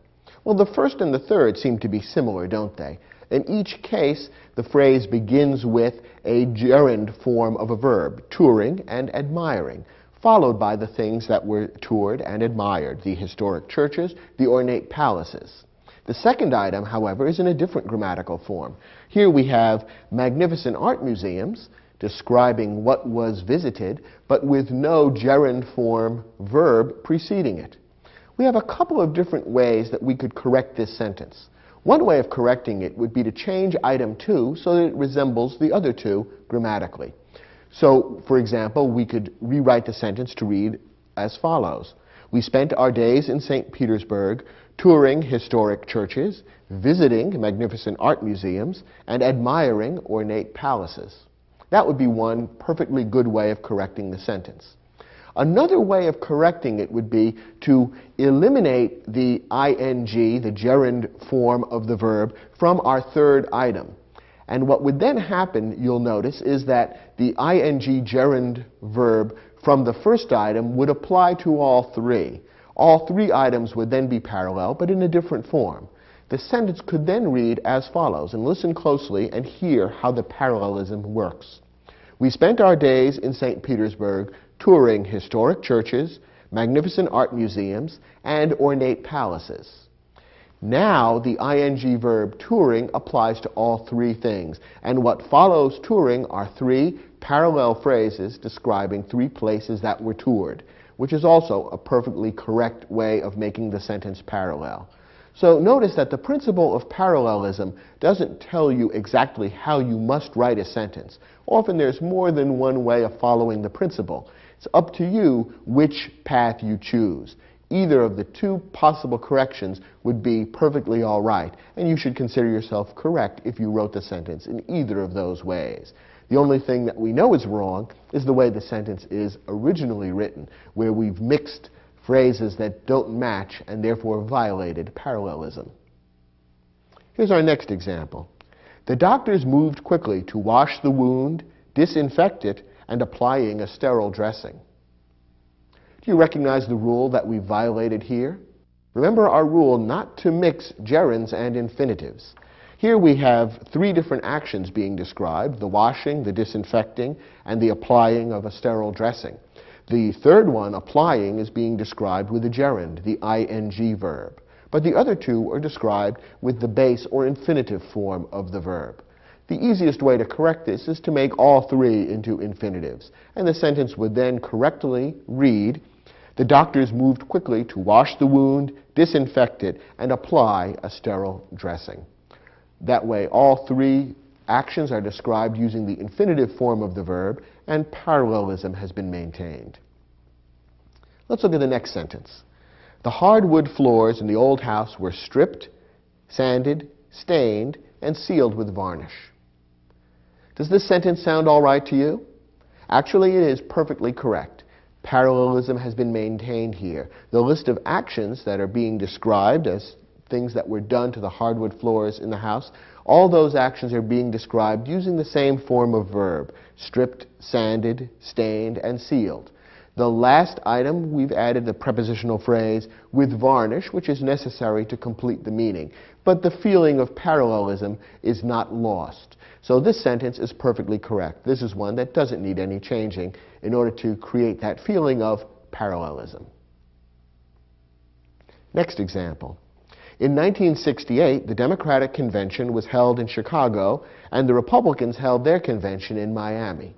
[SPEAKER 1] Well, the first and the third seem to be similar, don't they? In each case, the phrase begins with a gerund form of a verb, touring and admiring, followed by the things that were toured and admired, the historic churches, the ornate palaces. The second item, however, is in a different grammatical form. Here we have magnificent art museums, describing what was visited, but with no gerund form verb preceding it. We have a couple of different ways that we could correct this sentence. One way of correcting it would be to change item 2 so that it resembles the other 2 grammatically. So, for example, we could rewrite the sentence to read as follows. We spent our days in St. Petersburg touring historic churches, visiting magnificent art museums, and admiring ornate palaces. That would be one perfectly good way of correcting the sentence. Another way of correcting it would be to eliminate the ing, the gerund form of the verb, from our third item. And what would then happen, you'll notice, is that the ing gerund verb from the first item would apply to all three. All three items would then be parallel, but in a different form. The sentence could then read as follows, and listen closely and hear how the parallelism works. We spent our days in St. Petersburg touring historic churches, magnificent art museums, and ornate palaces. Now the ing verb touring applies to all three things, and what follows touring are three parallel phrases describing three places that were toured, which is also a perfectly correct way of making the sentence parallel. So notice that the principle of parallelism doesn't tell you exactly how you must write a sentence. Often there's more than one way of following the principle. It's up to you which path you choose. Either of the two possible corrections would be perfectly all right, and you should consider yourself correct if you wrote the sentence in either of those ways. The only thing that we know is wrong is the way the sentence is originally written, where we've mixed phrases that don't match and therefore violated parallelism. Here's our next example. The doctors moved quickly to wash the wound, disinfect it, and applying a sterile dressing. Do you recognize the rule that we violated here? Remember our rule not to mix gerunds and infinitives. Here we have three different actions being described: the washing, the disinfecting, and the applying of a sterile dressing. The third one, applying, is being described with a gerund, the ing verb. But the other two are described with the base or infinitive form of the verb. The easiest way to correct this is to make all three into infinitives, and the sentence would then correctly read, the doctors moved quickly to wash the wound, disinfect it, and apply a sterile dressing. That way, all three actions are described using the infinitive form of the verb, and parallelism has been maintained. Let's look at the next sentence. The hardwood floors in the old house were stripped, sanded, stained, and sealed with varnish. Does this sentence sound all right to you? Actually, it is perfectly correct. Parallelism has been maintained here. The list of actions that are being described as things that were done to the hardwood floors in the house, all those actions are being described using the same form of verb: stripped, sanded, stained, and sealed. The last item, we've added the prepositional phrase with varnish, which is necessary to complete the meaning. But the feeling of parallelism is not lost. So this sentence is perfectly correct. This is one that doesn't need any changing in order to create that feeling of parallelism. Next example. In 1968, the Democratic Convention was held in Chicago, and the Republicans held their convention in Miami.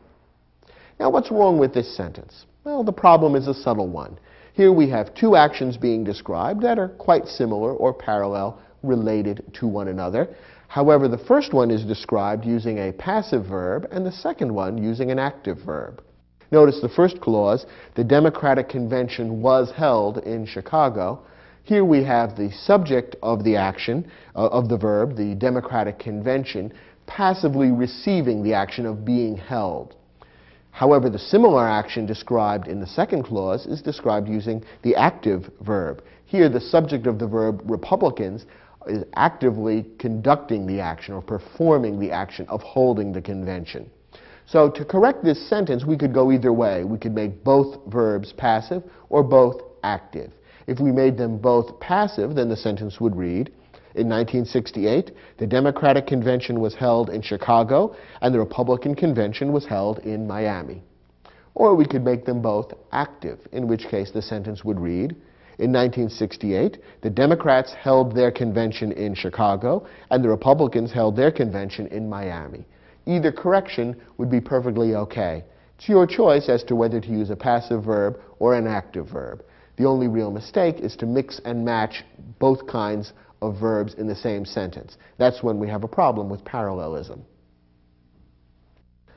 [SPEAKER 1] Now, what's wrong with this sentence? Well, the problem is a subtle one. Here we have two actions being described that are quite similar or parallel, related to one another. However, the first one is described using a passive verb, and the second one using an active verb. Notice the first clause, the Democratic Convention was held in Chicago. Here we have the subject of the action, of the verb, the Democratic Convention, passively receiving the action of being held. However, the similar action described in the second clause is described using the active verb. Here, the subject of the verb, Republicans, is actively conducting the action or performing the action of holding the convention. So to correct this sentence, we could go either way. We could make both verbs passive or both active. If we made them both passive, then the sentence would read, in 1968, the Democratic Convention was held in Chicago, and the Republican Convention was held in Miami. Or we could make them both active, in which case the sentence would read, in 1968, the Democrats held their convention in Chicago, and the Republicans held their convention in Miami. Either correction would be perfectly okay. It's your choice as to whether to use a passive verb or an active verb. The only real mistake is to mix and match both kinds of verbs in the same sentence. That's when we have a problem with parallelism.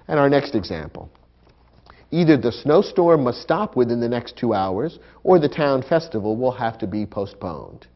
[SPEAKER 1] And our next example. Either the snowstorm must stop within the next 2 hours, or the town festival will have to be postponed.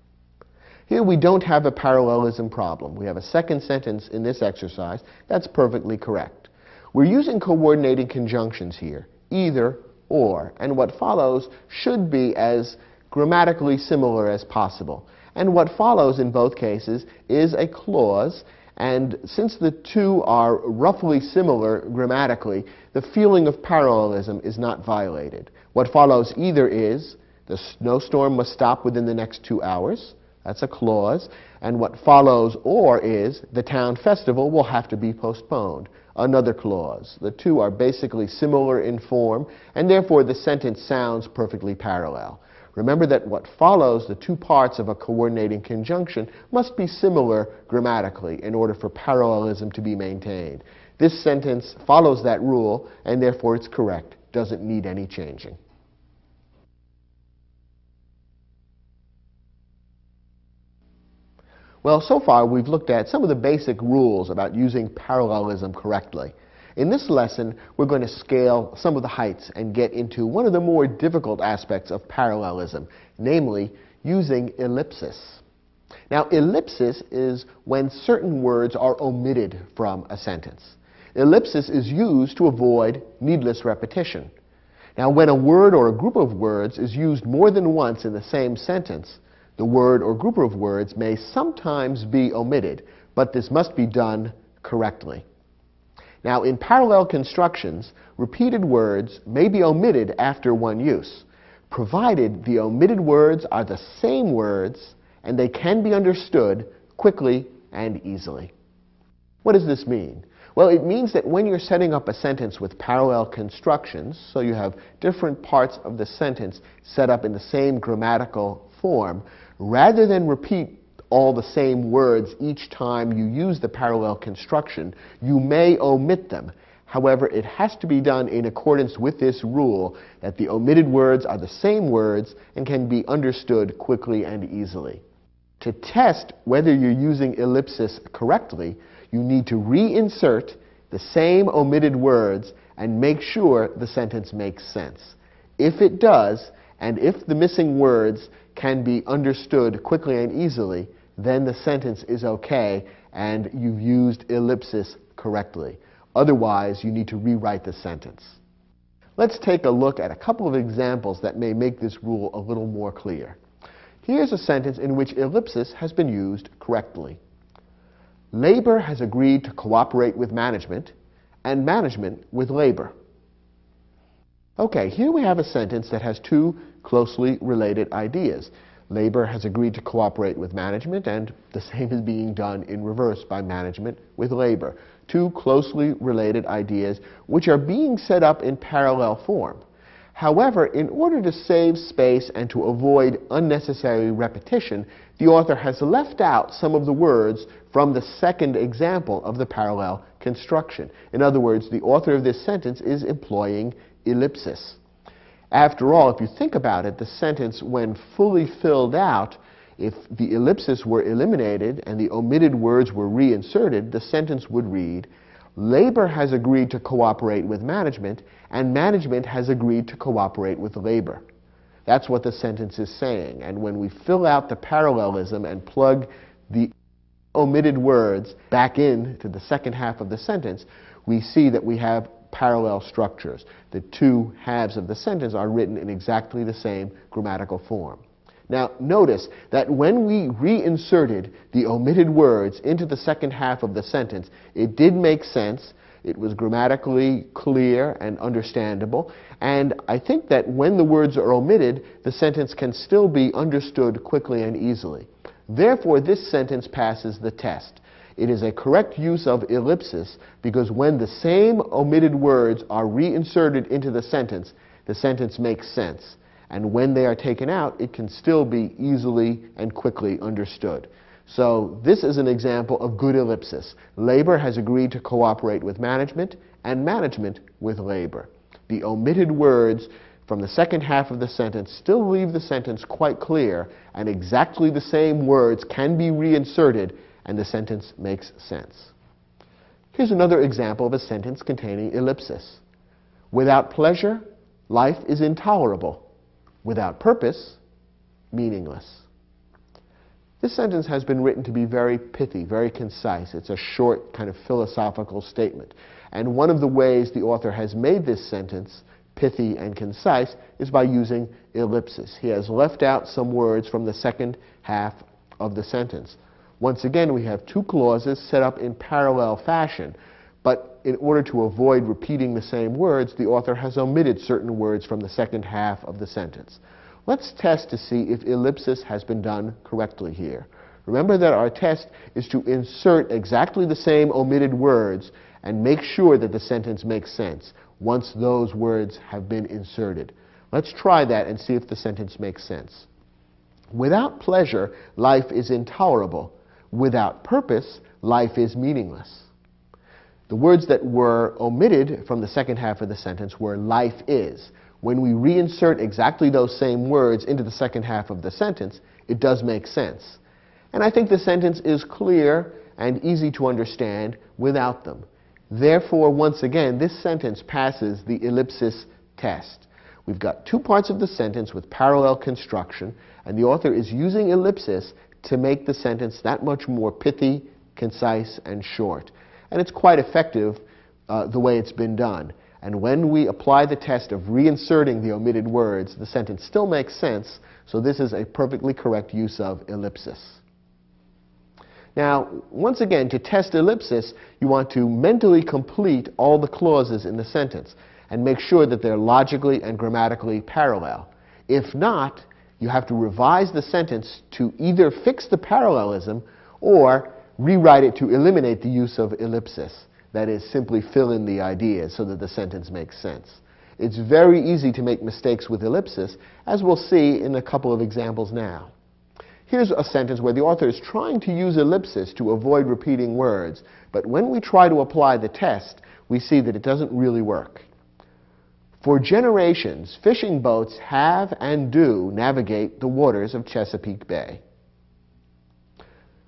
[SPEAKER 1] Here we don't have a parallelism problem. We have a second sentence in this exercise that's perfectly correct. We're using coordinating conjunctions here, either or, and what follows should be as grammatically similar as possible. And what follows in both cases is a clause, And since the two are roughly similar grammatically, the feeling of parallelism is not violated. What follows either is, the snowstorm must stop within the next 2 hours. That's a clause. And what follows or is, the town festival will have to be postponed. Another clause. The two are basically similar in form, and therefore the sentence sounds perfectly parallel. Remember that what follows, the two parts of a coordinating conjunction, must be similar grammatically in order for parallelism to be maintained. This sentence follows that rule, and therefore it's correct, doesn't need any changing. Well, so far we've looked at some of the basic rules about using parallelism correctly. In this lesson, we're going to scale some of the heights and get into one of the more difficult aspects of parallelism, namely using ellipsis. Now, ellipsis is when certain words are omitted from a sentence. Ellipsis is used to avoid needless repetition. Now, when a word or a group of words is used more than once in the same sentence, the word or group of words may sometimes be omitted, but this must be done correctly. Now, in parallel constructions, repeated words may be omitted after one use, provided the omitted words are the same words and they can be understood quickly and easily. What does this mean? Well, it means that when you're setting up a sentence with parallel constructions, so you have different parts of the sentence set up in the same grammatical form, rather than repeat all the same words each time you use the parallel construction, you may omit them. However, it has to be done in accordance with this rule that the omitted words are the same words and can be understood quickly and easily. To test whether you're using ellipsis correctly, you need to reinsert the same omitted words and make sure the sentence makes sense. If it does, and if the missing words can be understood quickly and easily, then the sentence is okay and you've used ellipsis correctly. Otherwise, you need to rewrite the sentence. Let's take a look at a couple of examples that may make this rule a little more clear. Here's a sentence in which ellipsis has been used correctly. Labor has agreed to cooperate with management, and management with labor. Okay, here we have a sentence that has two closely related ideas. Labor has agreed to cooperate with management, and the same is being done in reverse by management with labor. Two closely related ideas which are being set up in parallel form. However, in order to save space and to avoid unnecessary repetition, the author has left out some of the words from the second example of the parallel construction. In other words, the author of this sentence is employing ellipsis. After all, if you think about it, the sentence, when fully filled out, if the ellipsis were eliminated and the omitted words were reinserted, the sentence would read, labor has agreed to cooperate with management, and management has agreed to cooperate with labor. That's what the sentence is saying. And when we fill out the parallelism and plug the omitted words back into the second half of the sentence, we see that we have parallel structures. The two halves of the sentence are written in exactly the same grammatical form. Now, notice that when we reinserted the omitted words into the second half of the sentence, it did make sense. It was grammatically clear and understandable. And I think that when the words are omitted, the sentence can still be understood quickly and easily. Therefore, this sentence passes the test. It is a correct use of ellipsis because when the same omitted words are reinserted into the sentence makes sense. And when they are taken out, it can still be easily and quickly understood. So this is an example of good ellipsis. Labor has agreed to cooperate with management, and management with labor. The omitted words from the second half of the sentence still leave the sentence quite clear, and exactly the same words can be reinserted, and the sentence makes sense. Here's another example of a sentence containing ellipsis. Without pleasure, life is intolerable. Without purpose, meaningless. This sentence has been written to be very pithy, very concise. It's a short, kind of philosophical statement. And one of the ways the author has made this sentence pithy and concise is by using ellipsis. He has left out some words from the second half of the sentence. Once again, we have two clauses set up in parallel fashion, but in order to avoid repeating the same words, the author has omitted certain words from the second half of the sentence. Let's test to see if ellipsis has been done correctly here. Remember that our test is to insert exactly the same omitted words and make sure that the sentence makes sense once those words have been inserted. Let's try that and see if the sentence makes sense. Without pleasure, life is intolerable. Without purpose, life is meaningless. The words that were omitted from the second half of the sentence were life is. When we reinsert exactly those same words into the second half of the sentence, it does make sense. And I think the sentence is clear and easy to understand without them. Therefore, once again, this sentence passes the ellipsis test. We've got two parts of the sentence with parallel construction, and the author is using ellipsis to make the sentence that much more pithy, concise, and short. And it's quite effective the way it's been done. And when we apply the test of reinserting the omitted words, the sentence still makes sense, so this is a perfectly correct use of ellipsis. Now, once again, to test ellipsis, you want to mentally complete all the clauses in the sentence and make sure that they're logically and grammatically parallel. If not, you have to revise the sentence to either fix the parallelism or rewrite it to eliminate the use of ellipsis. That is, simply fill in the ideas so that the sentence makes sense. It's very easy to make mistakes with ellipsis, as we'll see in a couple of examples now. Here's a sentence where the author is trying to use ellipsis to avoid repeating words, but when we try to apply the test, we see that it doesn't really work. For generations, fishing boats have and do navigate the waters of Chesapeake Bay.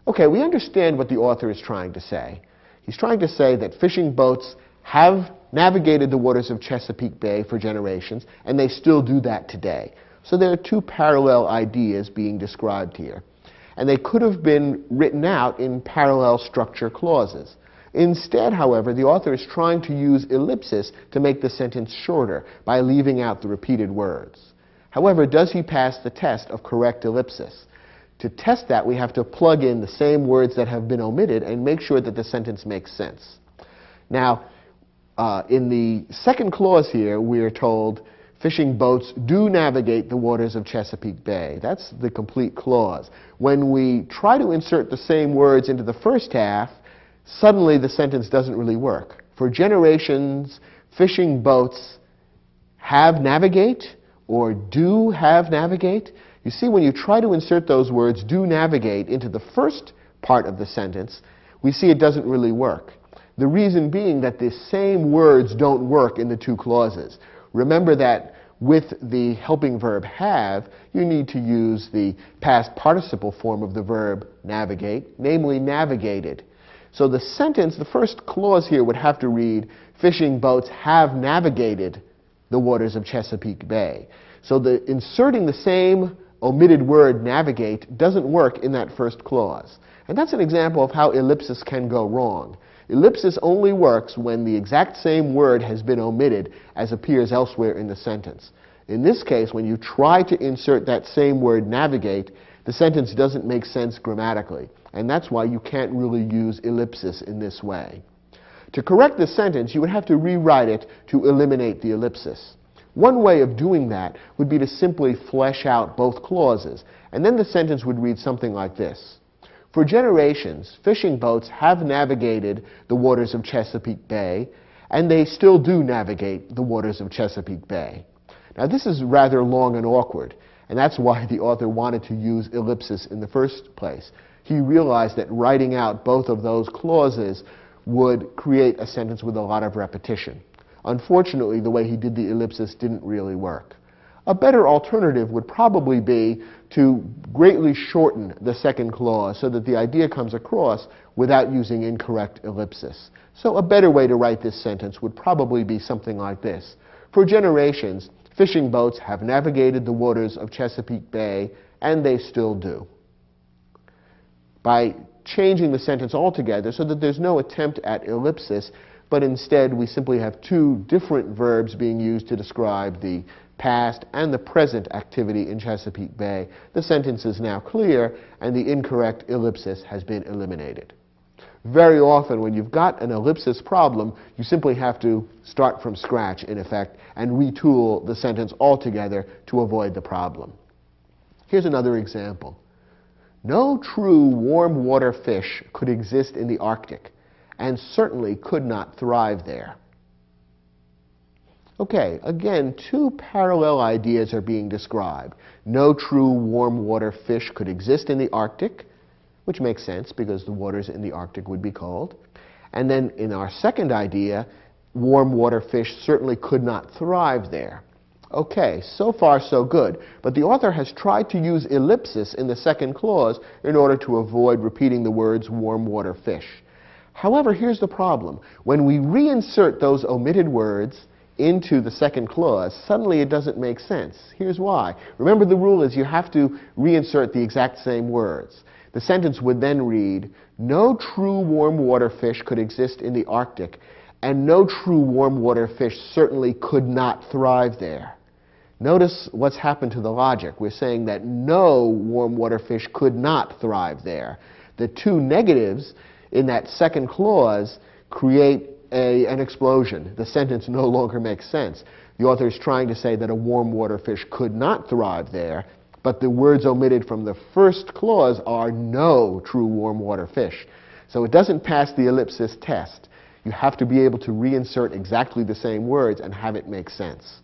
[SPEAKER 1] Okay, we understand what the author is trying to say. He's trying to say that fishing boats have navigated the waters of Chesapeake Bay for generations, and they still do that today. So there are two parallel ideas being described here. And they could have been written out in parallel structure clauses. Instead, however, the author is trying to use ellipsis to make the sentence shorter by leaving out the repeated words. However, does he pass the test of correct ellipsis? To test that, we have to plug in the same words that have been omitted and make sure that the sentence makes sense. Now, in the second clause here, we are told fishing boats do navigate the waters of Chesapeake Bay. That's the complete clause. When we try to insert the same words into the first half, suddenly the sentence doesn't really work. For generations, fishing boats have navigate or do have navigate. You see, when you try to insert those words, do navigate, into the first part of the sentence, we see it doesn't really work. The reason being that the same words don't work in the two clauses. Remember that with the helping verb have, you need to use the past participle form of the verb navigate, namely navigated. So the sentence, the first clause here would have to read, fishing boats have navigated the waters of Chesapeake Bay. So inserting the same omitted word navigate doesn't work in that first clause. And that's an example of how ellipsis can go wrong. Ellipsis only works when the exact same word has been omitted as appears elsewhere in the sentence. In this case, when you try to insert that same word navigate, the sentence doesn't make sense grammatically. And that's why you can't really use ellipsis in this way. To correct this sentence, you would have to rewrite it to eliminate the ellipsis. One way of doing that would be to simply flesh out both clauses, and then the sentence would read something like this. For generations, fishing boats have navigated the waters of Chesapeake Bay, and they still do navigate the waters of Chesapeake Bay. Now, this is rather long and awkward, and that's why the author wanted to use ellipsis in the first place. He realized that writing out both of those clauses would create a sentence with a lot of repetition. Unfortunately, the way he did the ellipsis didn't really work. A better alternative would probably be to greatly shorten the second clause so that the idea comes across without using incorrect ellipsis. So a better way to write this sentence would probably be something like this. For generations, fishing boats have navigated the waters of Chesapeake Bay, and they still do. By changing the sentence altogether so that there's no attempt at ellipsis, but instead we simply have two different verbs being used to describe the past, and the present activity in Chesapeake Bay, the sentence is now clear and the incorrect ellipsis has been eliminated. Very often when you've got an ellipsis problem, you simply have to start from scratch, in effect, and retool the sentence altogether to avoid the problem. Here's another example. No true warm water fish could exist in the Arctic, and certainly could not thrive there. Okay, again, two parallel ideas are being described. No true warm water fish could exist in the Arctic, which makes sense because the waters in the Arctic would be cold. And then in our second idea, warm water fish certainly could not thrive there. Okay, so far so good. But the author has tried to use ellipsis in the second clause in order to avoid repeating the words warm water fish. However, here's the problem. When we reinsert those omitted words into the second clause, suddenly it doesn't make sense. Here's why. Remember, the rule is you have to reinsert the exact same words. The sentence would then read, no true warm water fish could exist in the Arctic, and no true warm water fish certainly could not thrive there. Notice what's happened to the logic. We're saying that no warm water fish could not thrive there. The two negatives in that second clause create an explosion. The sentence no longer makes sense. The author is trying to say that a warm water fish could not thrive there, but the words omitted from the first clause are no true warm water fish. So it doesn't pass the ellipsis test. You have to be able to reinsert exactly the same words and have it make sense.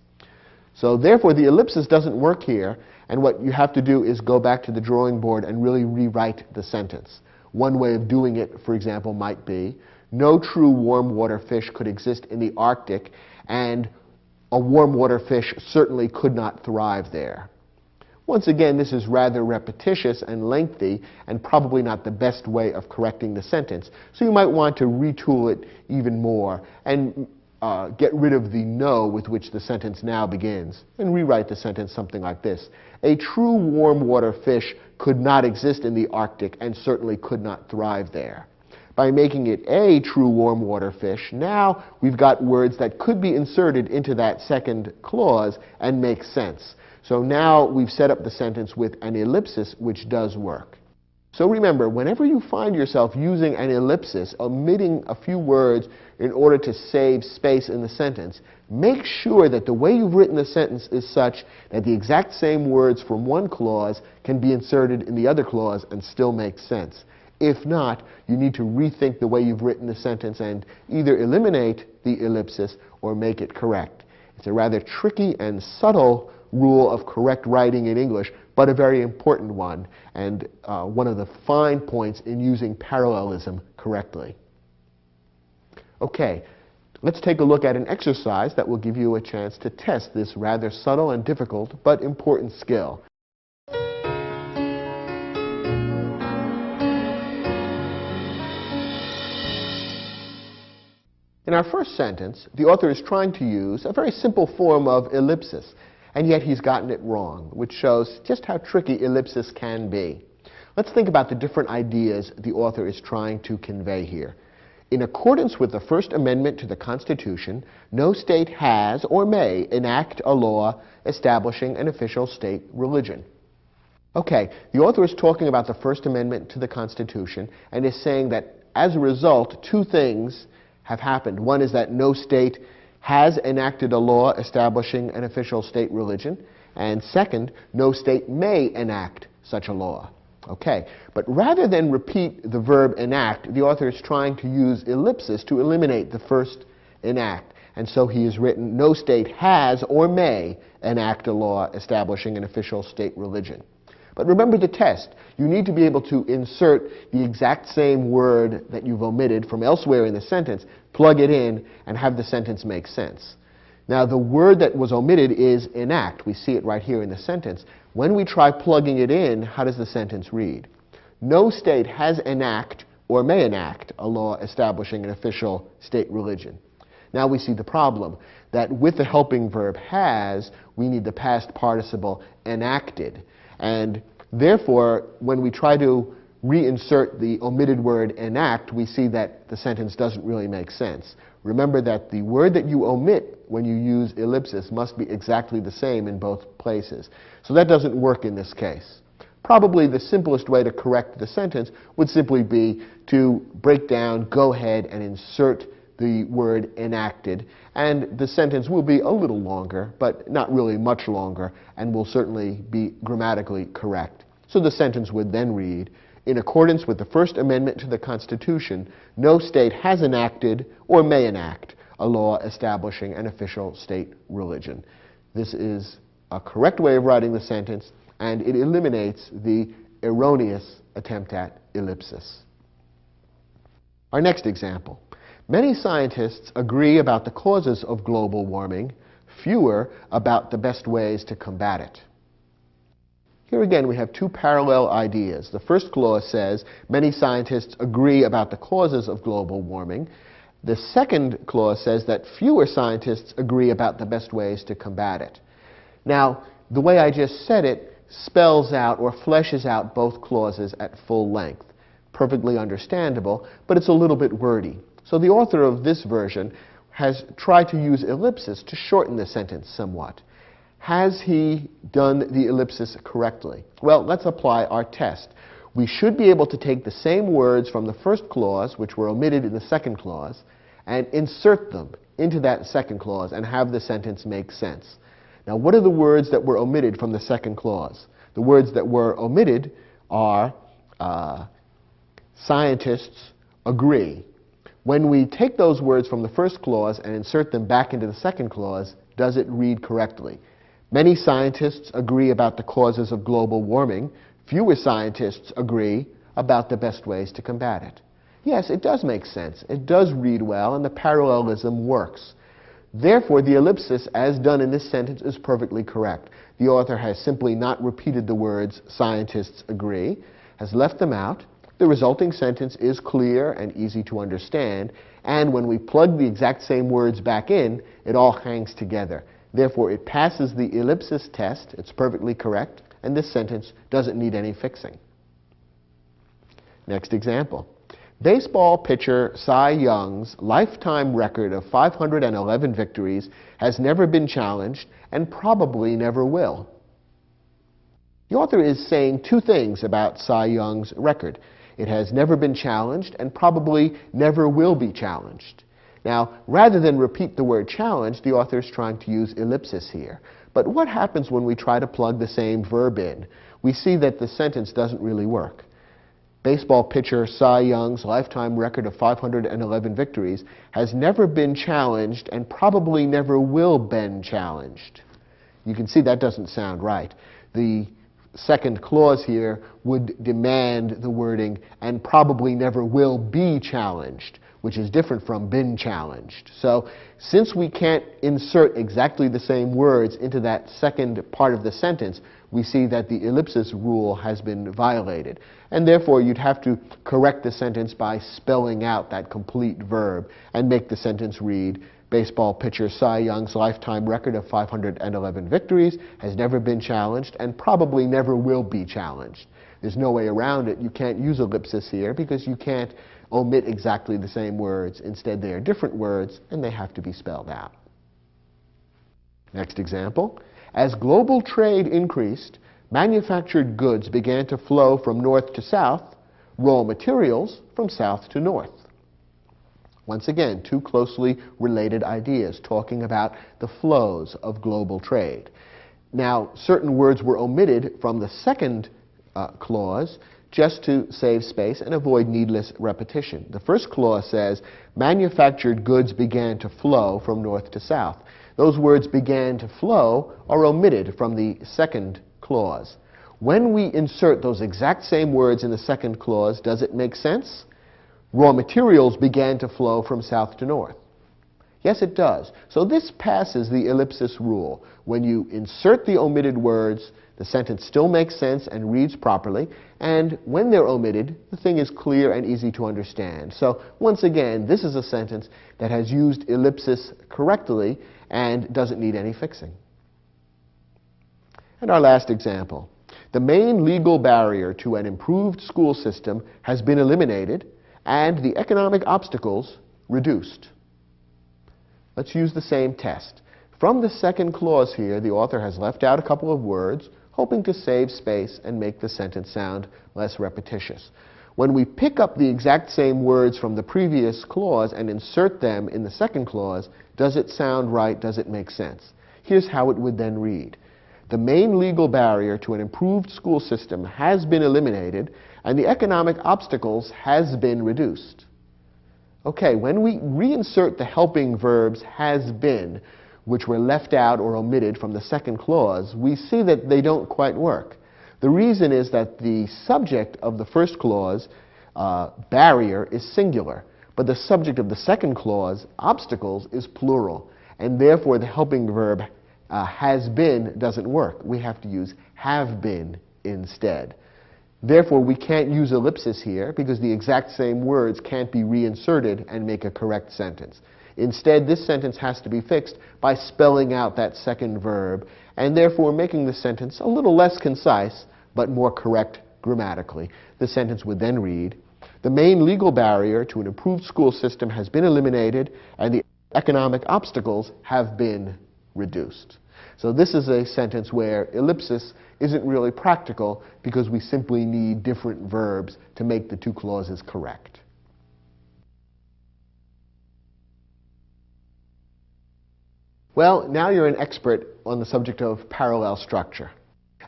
[SPEAKER 1] So therefore, the ellipsis doesn't work here, and what you have to do is go back to the drawing board and really rewrite the sentence. One way of doing it, for example, might be, no true warm water fish could exist in the Arctic, and a warm water fish certainly could not thrive there. Once again, this is rather repetitious and lengthy, and probably not the best way of correcting the sentence. So you might want to retool it even more and get rid of the no with which the sentence now begins, and rewrite the sentence something like this. A true warm water fish could not exist in the Arctic and certainly could not thrive there. By making it a true warm water fish, now we've got words that could be inserted into that second clause and make sense. So now we've set up the sentence with an ellipsis, which does work. So remember, whenever you find yourself using an ellipsis, omitting a few words in order to save space in the sentence, make sure that the way you've written the sentence is such that the exact same words from one clause can be inserted in the other clause and still make sense. If not, you need to rethink the way you've written the sentence and either eliminate the ellipsis or make it correct. It's a rather tricky and subtle rule of correct writing in English, but a very important one, and one of the fine points in using parallelism correctly. Okay, let's take a look at an exercise that will give you a chance to test this rather subtle and difficult but important skill. In our first sentence, the author is trying to use a very simple form of ellipsis, and yet he's gotten it wrong, which shows just how tricky ellipsis can be. Let's think about the different ideas the author is trying to convey here. In accordance with the First Amendment to the Constitution, no state has or may enact a law establishing an official state religion. Okay, the author is talking about the First Amendment to the Constitution and is saying that as a result, two things have happened. One is that no state has enacted a law establishing an official state religion, and second, no state may enact such a law. Okay, but rather than repeat the verb enact, the author is trying to use ellipsis to eliminate the first enact, and so he has written, no state has or may enact a law establishing an official state religion. But remember the test. You need to be able to insert the exact same word that you've omitted from elsewhere in the sentence, plug it in, and have the sentence make sense. Now, the word that was omitted is enact. We see it right here in the sentence. When we try plugging it in, how does the sentence read? No state has enact or may enact a law establishing an official state religion. Now we see the problem, that with the helping verb has, we need the past participle enacted. And therefore, when we try to reinsert the omitted word enact, we see that the sentence doesn't really make sense. Remember that the word that you omit when you use ellipsis must be exactly the same in both places. So that doesn't work in this case. Probably the simplest way to correct the sentence would simply be to break down, go ahead and insert the word enacted, and the sentence will be a little longer, but not really much longer, and will certainly be grammatically correct. So the sentence would then read, in accordance with the First Amendment to the Constitution, no state has enacted or may enact a law establishing an official state religion. This is a correct way of writing the sentence, and it eliminates the erroneous attempt at ellipsis. Our next example. Many scientists agree about the causes of global warming, fewer about the best ways to combat it. Here again we have two parallel ideas. The first clause says many scientists agree about the causes of global warming. The second clause says that fewer scientists agree about the best ways to combat it. Now, the way I just said it spells out or fleshes out both clauses at full length. Perfectly understandable, but it's a little bit wordy. So the author of this version has tried to use ellipsis to shorten the sentence somewhat. Has he done the ellipsis correctly? Well, let's apply our test. We should be able to take the same words from the first clause, which were omitted in the second clause, and insert them into that second clause and have the sentence make sense. Now, what are the words that were omitted from the second clause? The words that were omitted are scientists agree. When we take those words from the first clause and insert them back into the second clause, does it read correctly? Many scientists agree about the causes of global warming. Fewer scientists agree about the best ways to combat it. Yes, it does make sense. It does read well, and the parallelism works. Therefore, the ellipsis, as done in this sentence, is perfectly correct. The author has simply not repeated the words scientists agree, has left them out. The resulting sentence is clear and easy to understand, and when we plug the exact same words back in, it all hangs together. Therefore, it passes the ellipsis test, it's perfectly correct, and this sentence doesn't need any fixing. Next example. Baseball pitcher Cy Young's lifetime record of 511 victories has never been challenged and probably never will. The author is saying two things about Cy Young's record. It has never been challenged and probably never will be challenged. Now, rather than repeat the word challenge, the author is trying to use ellipsis here. But what happens when we try to plug the same verb in? We see that the sentence doesn't really work. Baseball pitcher Cy Young's lifetime record of 511 victories has never been challenged and probably never will been challenged. You can see that doesn't sound right. The second clause here would demand the wording and probably never will be challenged, which is different from been challenged. So since we can't insert exactly the same words into that second part of the sentence, we see that the ellipsis rule has been violated. And therefore, you'd have to correct the sentence by spelling out that complete verb and make the sentence read, baseball pitcher Cy Young's lifetime record of 511 victories has never been challenged and probably never will be challenged. There's no way around it. You can't use ellipsis here because you can't omit exactly the same words. Instead, they are different words and they have to be spelled out. Next example. As global trade increased, manufactured goods began to flow from north to south, raw materials from south to north. Once again, two closely related ideas talking about the flows of global trade. Now, certain words were omitted from the second clause just to save space and avoid needless repetition. The first clause says, manufactured goods began to flow from north to south. Those words began to flow are omitted from the second clause. When we insert those exact same words in the second clause, does it make sense? Raw materials began to flow from south to north. Yes, it does. So this passes the ellipsis rule. When you insert the omitted words, the sentence still makes sense and reads properly, and when they're omitted, the thing is clear and easy to understand. So once again, this is a sentence that has used ellipsis correctly and doesn't need any fixing. And our last example. The main legal barrier to an improved school system has been eliminated and the economic obstacles reduced. Let's use the same test. From the second clause here, the author has left out a couple of words, hoping to save space and make the sentence sound less repetitious. When we pick up the exact same words from the previous clause and insert them in the second clause, does it sound right? Does it make sense? Here's how it would then read. The main legal barrier to an improved school system has been eliminated and the economic obstacles has been reduced. Okay, when we reinsert the helping verbs has been, which were left out or omitted from the second clause, we see that they don't quite work. The reason is that the subject of the first clause, barrier, is singular, but the subject of the second clause, obstacles, is plural, and therefore the helping verb has been doesn't work. We have to use have been instead. Therefore, we can't use ellipsis here because the exact same words can't be reinserted and make a correct sentence. Instead, this sentence has to be fixed by spelling out that second verb and therefore making the sentence a little less concise but more correct grammatically. The sentence would then read, the main legal barrier to an improved school system has been eliminated and the economic obstacles have been reduced. So this is a sentence where ellipsis isn't really practical because we simply need different verbs to make the two clauses correct. Well, now you're an expert on the subject of parallel structure.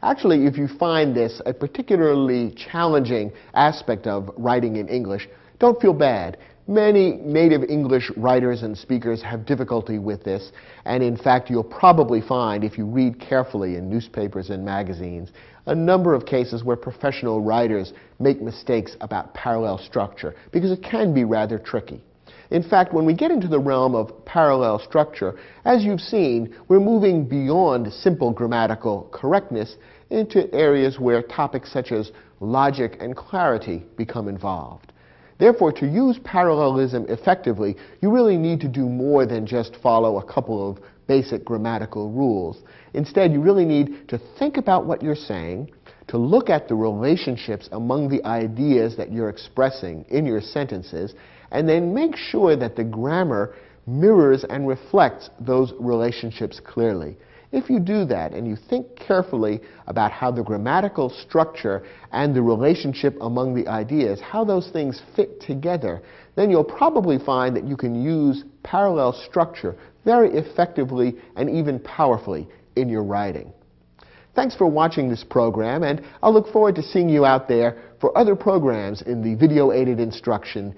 [SPEAKER 1] Actually, if you find this a particularly challenging aspect of writing in English, don't feel bad. Many native English writers and speakers have difficulty with this, and in fact you'll probably find, if you read carefully in newspapers and magazines, a number of cases where professional writers make mistakes about parallel structure, because it can be rather tricky. In fact, when we get into the realm of parallel structure, as you've seen, we're moving beyond simple grammatical correctness into areas where topics such as logic and clarity become involved. Therefore, to use parallelism effectively, you really need to do more than just follow a couple of basic grammatical rules. Instead, you really need to think about what you're saying, to look at the relationships among the ideas that you're expressing in your sentences, and then make sure that the grammar mirrors and reflects those relationships clearly. If you do that and you think carefully about how the grammatical structure and the relationship among the ideas, how those things fit together, then you'll probably find that you can use parallel structure very effectively and even powerfully in your writing. Thanks for watching this program, and I'll look forward to seeing you out there for other programs in the video-aided instruction